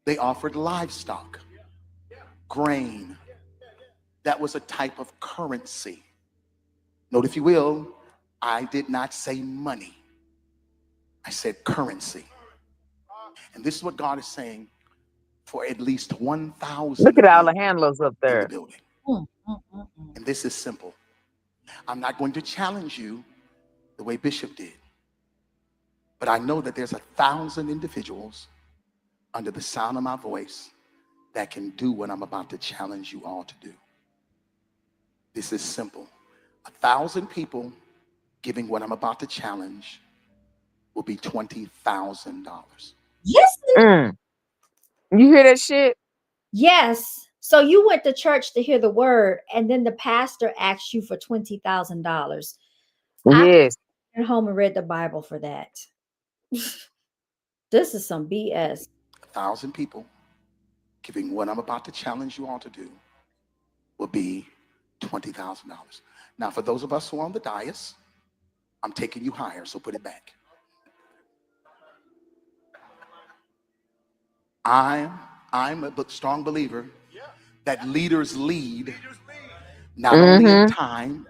they offered livestock, grain. That was a type of currency. Note, if you will, I did not say money. I said currency. And this is what God is saying for at least 1,000 Look of at all you the handlers up in the there. building. And this is simple. I'm not going to challenge you the way Bishop did. But I know that there's 1,000 individuals under the sound of my voice that can do what I'm about to challenge you all to do. This is simple. 1,000 people giving what I'm about to challenge will be $20,000. Yes. You hear that shit? Yes. So you went to church to hear the word, and then the pastor asked you for $20,000. Yes. I went home and read the Bible for that. This is some BS. 1,000 people giving what I'm about to challenge you all to do will be $20,000. Now, for those of us who are on the dais, I'm taking you higher, so put it back. I'm a strong believer that leaders lead not only in time,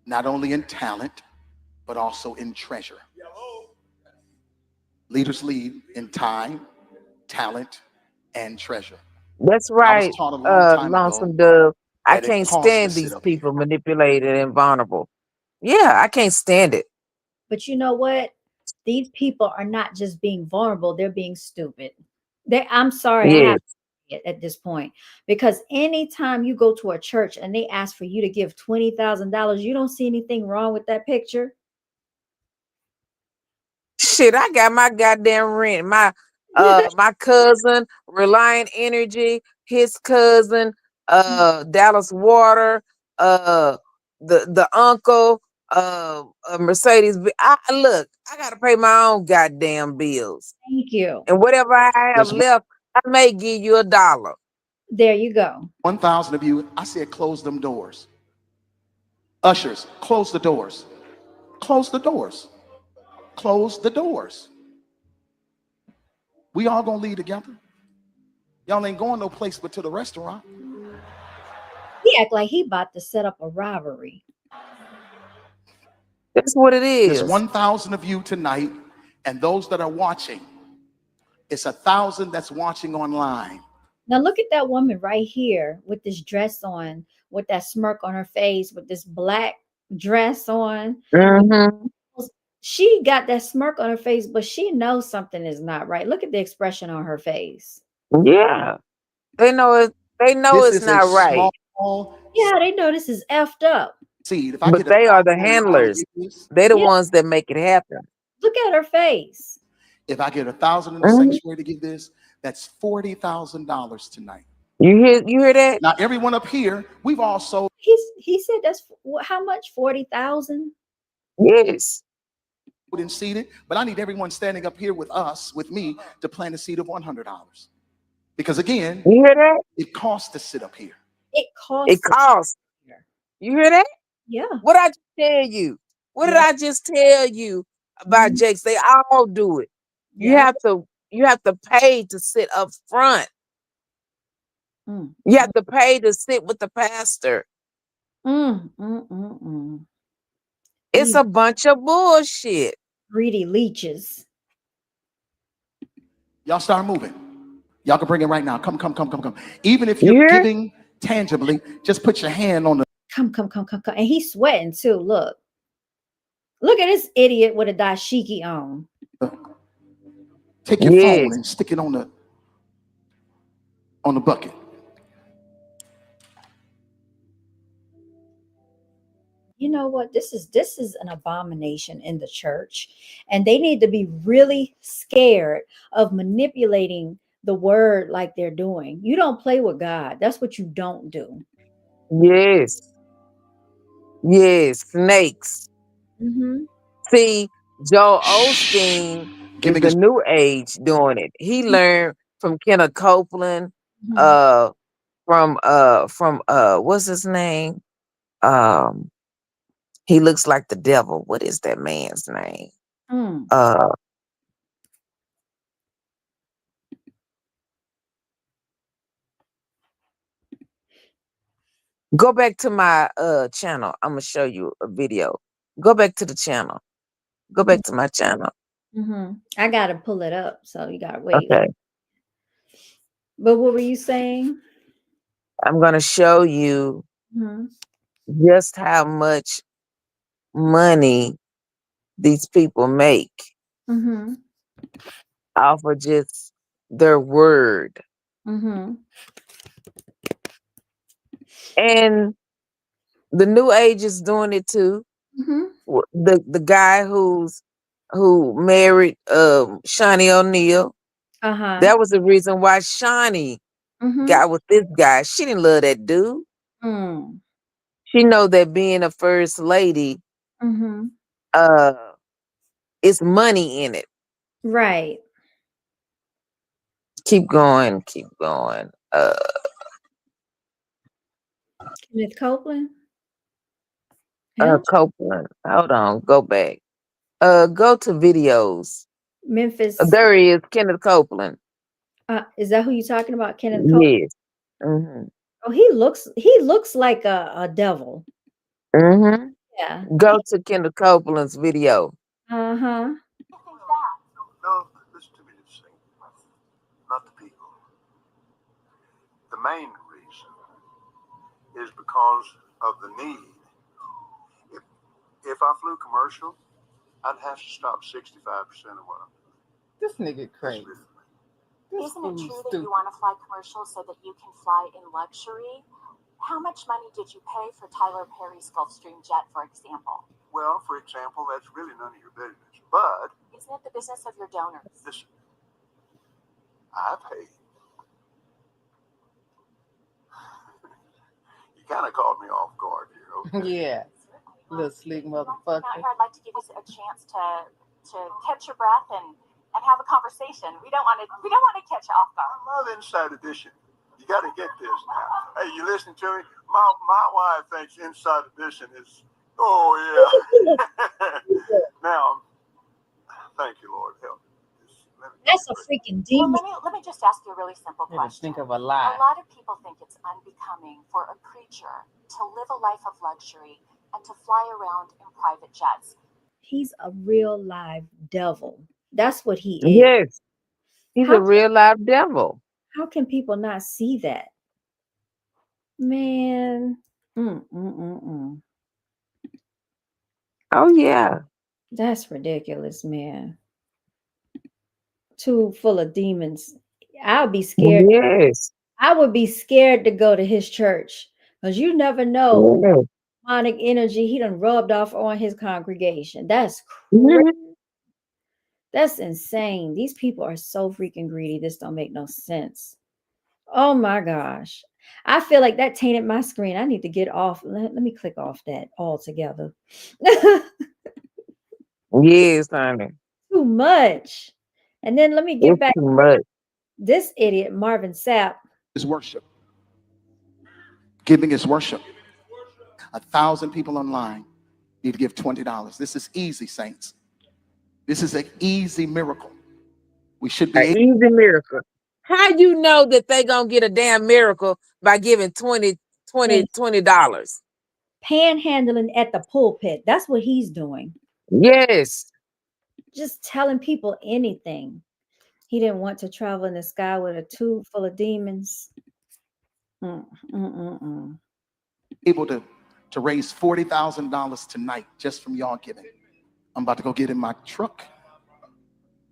not only in talent, but also in treasure. Leaders lead in time, talent, and treasure. That's I was right, taught a long time ago Lonesome Dove. I that it can't costs to stand sit these up here. people manipulated and vulnerable. Yeah, I can't stand it. But you know what? These people are not just being vulnerable, they're being stupid. I'm sorry, I have Yes. to say it at this point. Because anytime you go to a church and they ask for you to give $20,000, you don't see anything wrong with that picture. Shit, I got my goddamn rent. My cousin, Reliant Energy, his cousin, Dallas Water, the uncle, Mercedes. Look, I gotta pay my own goddamn bills. Thank you. And whatever I have There's left, I may give you $1. There you go. 1,000 of you, I said close them doors. Ushers, close the doors. Close the doors. Close the doors. We all gonna leave together. Y'all ain't going no place but to the restaurant. He act like he about to set up a rivalry. That's what it There's is. 1,000 of you tonight, and those that are watching, it's 1,000 that's watching online. Now look at that woman right here with this dress on, with that smirk on her face, with this black dress on. She got that smirk on her face, but she knows something is not right. Look at the expression on her face. Yeah. They know it. They know This it's is a not right. small Yeah, they know this is effed up. seed. If I But get they are the 1,000 on the handlers. this, They're the Yeah. ones that make it happen. Look at her face. if I get 1,000 in the sanctuary to give this, that's $40,000 tonight. You hear that? Now, everyone up here, we've all sold. He said that's how much? 40,000. Yes. And seated, but I need everyone standing up here with us, with me, to plant a seed of $100. Because again, you hear that? It costs to sit up here. It costs. It costs. You hear that? Yeah. What I just tell you? What did I just tell you about Jakes? They all do it. You have to pay to sit up front. You have to pay to sit with the pastor. It's a bunch of bullshit. Greedy leeches. Y'all start moving. Y'all can bring it right now. Come. Even if you're giving tangibly, just put your hand on the. Come. And he's sweating too. Look at this idiot with a dashiki on. Take your phone and stick it on the bucket. You know what? This is an abomination in the church, and they need to be really scared of manipulating the word like they're doing. You don't play with God. That's what you don't do. Yes, snakes. See, Joel Osteen is the new age doing it. He learned from Kenneth Copeland, what's his name? Um, he looks like the devil. What is that man's name? Mm. Go back to my channel. I'm gonna show you a video. Go back to the channel. Go back to my channel. Mm-hmm. I gotta pull it up, so you gotta wait. Okay. But what were you saying? I'm gonna show you Mm-hmm. just how much money these people make Mm-hmm. off of just their word. Mm-hmm. And the new age is doing it too. Mm-hmm. The guy who married Shawnee O'Neal, Uh-huh. that was the reason why Shawnee Mm-hmm. got with this guy. She didn't love that dude. Mm. She know that being a first lady, Mm-hmm. it's money in it. Right. Keep going, keep going. Kenneth Copeland. Yeah. Copeland. Hold on, go back. Go to videos. Memphis. There he is, Kenneth Copeland. Is that who you're talking about? Kenneth Copeland? Yes. Mm-hmm. Oh, he looks like a devil. Mm-hmm. Yeah. Go to Kenneth Copeland's video. Uh-huh. No, listen to me, not the people. The main reason is because of the need. If I flew commercial, I'd have to stop 65% of what I'm doing. This nigga crazy. Isn't it true that you want to fly commercial so that you can fly in luxury? How much money did you pay for Tyler Perry's Gulfstream jet, for example? Well, for example, that's really none of your business. But isn't it the business of your donors? Listen, I paid. You kind of caught me off guard here. Okay? Yeah. Little sleek motherfucker. Out here, I'd like to give you a chance to catch your breath and have a conversation. We don't want to catch you off guard. I love Inside Edition. You got to get this now. Hey, you listening to me? My wife thinks Inside Edition is. Oh yeah. Now, thank you, Lord, help me. That's a freaking demon. Well, let me just ask you a really simple question. Think of a lie. A lot of people think it's unbecoming for a preacher to live a life of luxury and to fly around in private jets. He's a real live devil. That's what he is. Yes. He's a real live devil. How can people not see that? Man. Oh yeah. That's ridiculous, man. Too full of demons. I'll be scared. Yes. I would be scared to go to his church because you never know demonic energy he done rubbed off on his congregation. That's crazy. That's insane. These people are so freaking greedy. This don't make no sense. Oh my gosh. I feel like that tainted my screen. I need to get off. Let me click off that altogether. Yes, honey. Too much. And then let me get back too much. This idiot, Marvin Sapp. Is worship. Giving is worship. 1,000 people online need to give $20. This is easy, saints. This is an easy miracle. We should be an easy miracle. How you know that they gonna get a damn miracle by giving $20? Panhandling at the pulpit. That's what he's doing. Yes. Just telling people anything. He didn't want to travel in the sky with a tube full of demons. Able to raise $40,000 tonight just from y'all giving. I'm about to go get in my truck.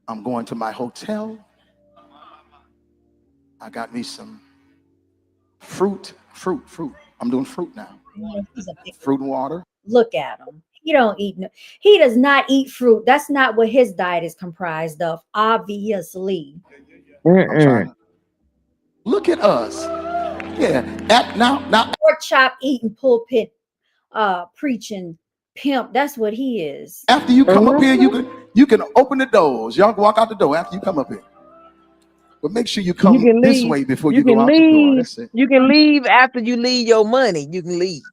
I'm going to my hotel. I got me some fruit. I'm doing fruit now. Fruit and water. Look at him. He does not eat fruit. That's not what his diet is comprised of, obviously. I'm trying. Look at us. Yeah. Now pork chop eating, pulpit preaching pimp. That's what he is. After you come up here, you can open the doors. Y'all can walk out the door after you come up here. But make sure you You come can this leave. way before You you go can out the door. leave. That's it. You can leave after you leave your money. You can leave.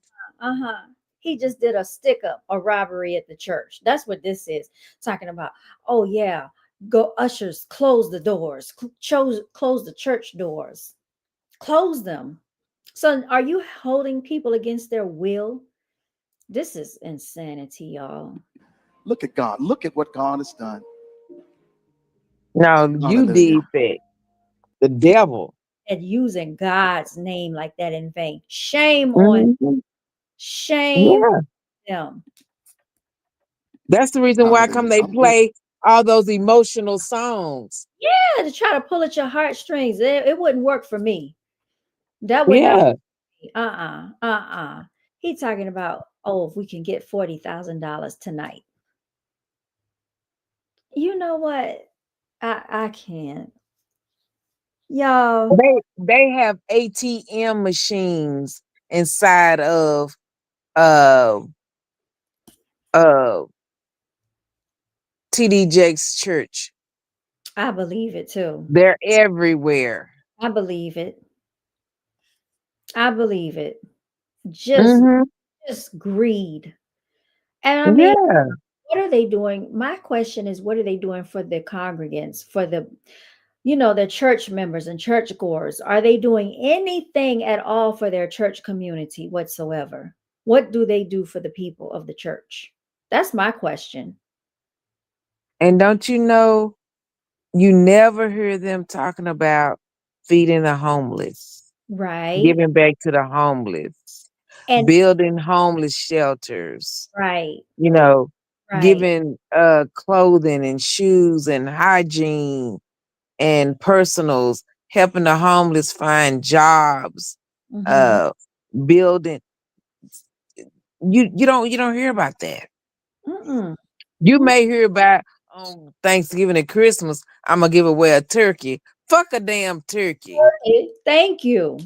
Uh-huh. He just did a stick up, a robbery at the church. That's what this is. Talking about, oh yeah, go ushers, close the doors, close the church doors. Close them. So are you holding people against their will? This is insanity, y'all. Look at God. Look at what God has done. No, you Hallelujah. did that. The devil. And using God's name like that in vain. Shame on Mhm. shame Yeah. them. That's the reason why come Hallelujah. they I'm good. play all those emotional songs. Yeah, to try to pull at your heartstrings. It wouldn't work for me. That would not Yeah. He talking about, oh, if we can get $40,000 tonight. You know what? I can't. Y'all, They have ATM machines inside of uh uh TD Jakes church. I believe it too. They're everywhere. I believe it. I believe it. Just Hmm. just greed. And I mean, Yeah. what are they doing? My question is, what are they doing for the congregants, for the church members and church goers? Are they doing anything at all for their church community whatsoever? What do they do for the people of the church? That's my question. And don't you know, you never hear them talking about feeding the homeless, Right. giving back to the homeless, And building homeless shelters, right. you know, Right. giving clothing and shoes and hygiene and personals, helping the homeless find jobs, Mm-hmm. uh building. You don't hear about that. Mm-mm. You may hear about on Thanksgiving and Christmas, I'm gonna give away a turkey. Fuck a damn turkey. Thank you.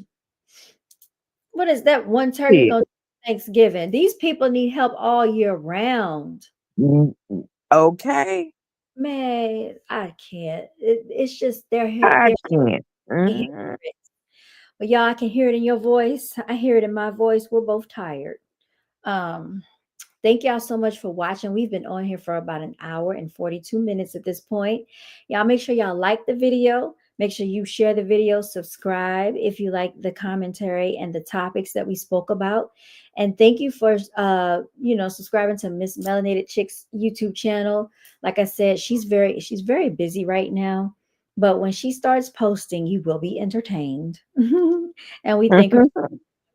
What is that one turkey Shit. gonna do for Thanksgiving? These people need help all year round. Mm, okay. Man, I can't. It's just I they're can't. Mhm. hypocrites. But y'all, I can hear it in your voice. I hear it in my voice. We're both tired. Um, Thank y'all so much for watching. We've been on here for about an hour and 42 minutes at this point. Y'all make sure y'all like the video. Make sure you share the video, subscribe if you like the commentary and the topics that we spoke about. And thank you for subscribing to Miss Melanated Chyxx YouTube channel. Like I said, she's very busy right now. But when she starts posting, you will be entertained. And we thank her for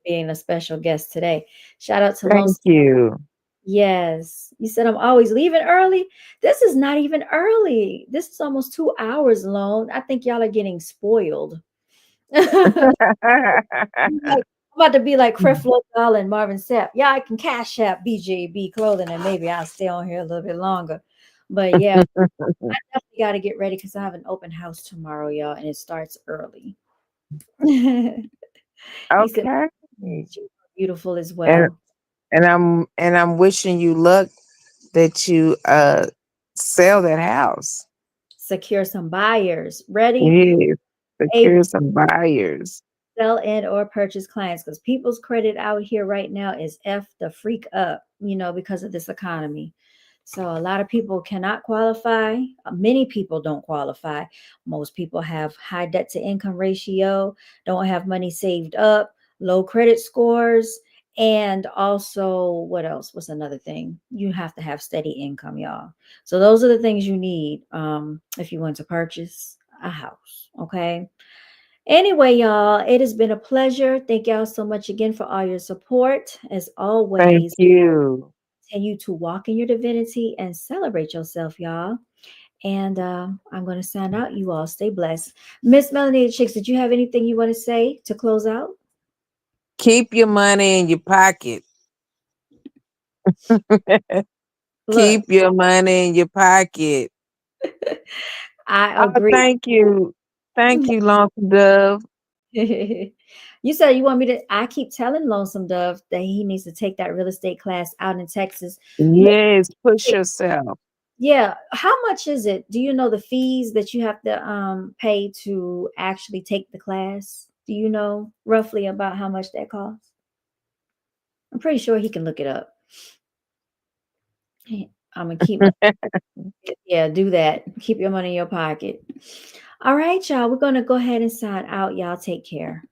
being a special guest today. Shout out to Lone. Thank you. Yes. You said I'm always leaving early. This is not even early. This is almost 2 hours long. I think y'all are getting spoiled. I'm about to be like Creflo Dollar and Marvin Sapp. Yeah, I can cash out BJB clothing and maybe I'll stay on here a little bit longer. But yeah, I definitely got to get ready because I have an open house tomorrow, y'all, and it starts early. He said, Okay. "She's beautiful as And well." I'm wishing you luck that you sell that house. Secure some buyers. Ready? Yes. Able Secure some buyers. sell and or purchase clients because people's credit out here right now is F the freak up, because of this economy. So a lot of people cannot qualify. Many people don't qualify. Most people have high debt to income ratio, don't have money saved up, low credit scores, and also what else? What's another thing? You have to have steady income, y'all. So those are the things you need if you want to purchase a house. Okay. Anyway, y'all, it has been a pleasure. Thank y'all so much again for all your support. As Thank always, you. continue to walk in your divinity and celebrate yourself, y'all. And I'm going to sign out. You all stay blessed. Miss Melanated Chyxx, did you have anything you want to say to close out? Keep your money in your pocket. Look, Keep your money in your pocket. I Oh, agree. thank you. Thank you, Lonesome Dove. You said you want me to. I keep telling Lonesome Dove that he needs to take that real estate class out in Texas. Yes, push yourself. Yeah. How much is it? Do you know the fees that you have to pay to actually take the class? Do you know roughly about how much that costs? I'm pretty sure he can look it up. I'm gonna keep my yeah, do that. Keep your money in your pocket. All right, y'all. We're gonna go ahead and sign out. Y'all take care.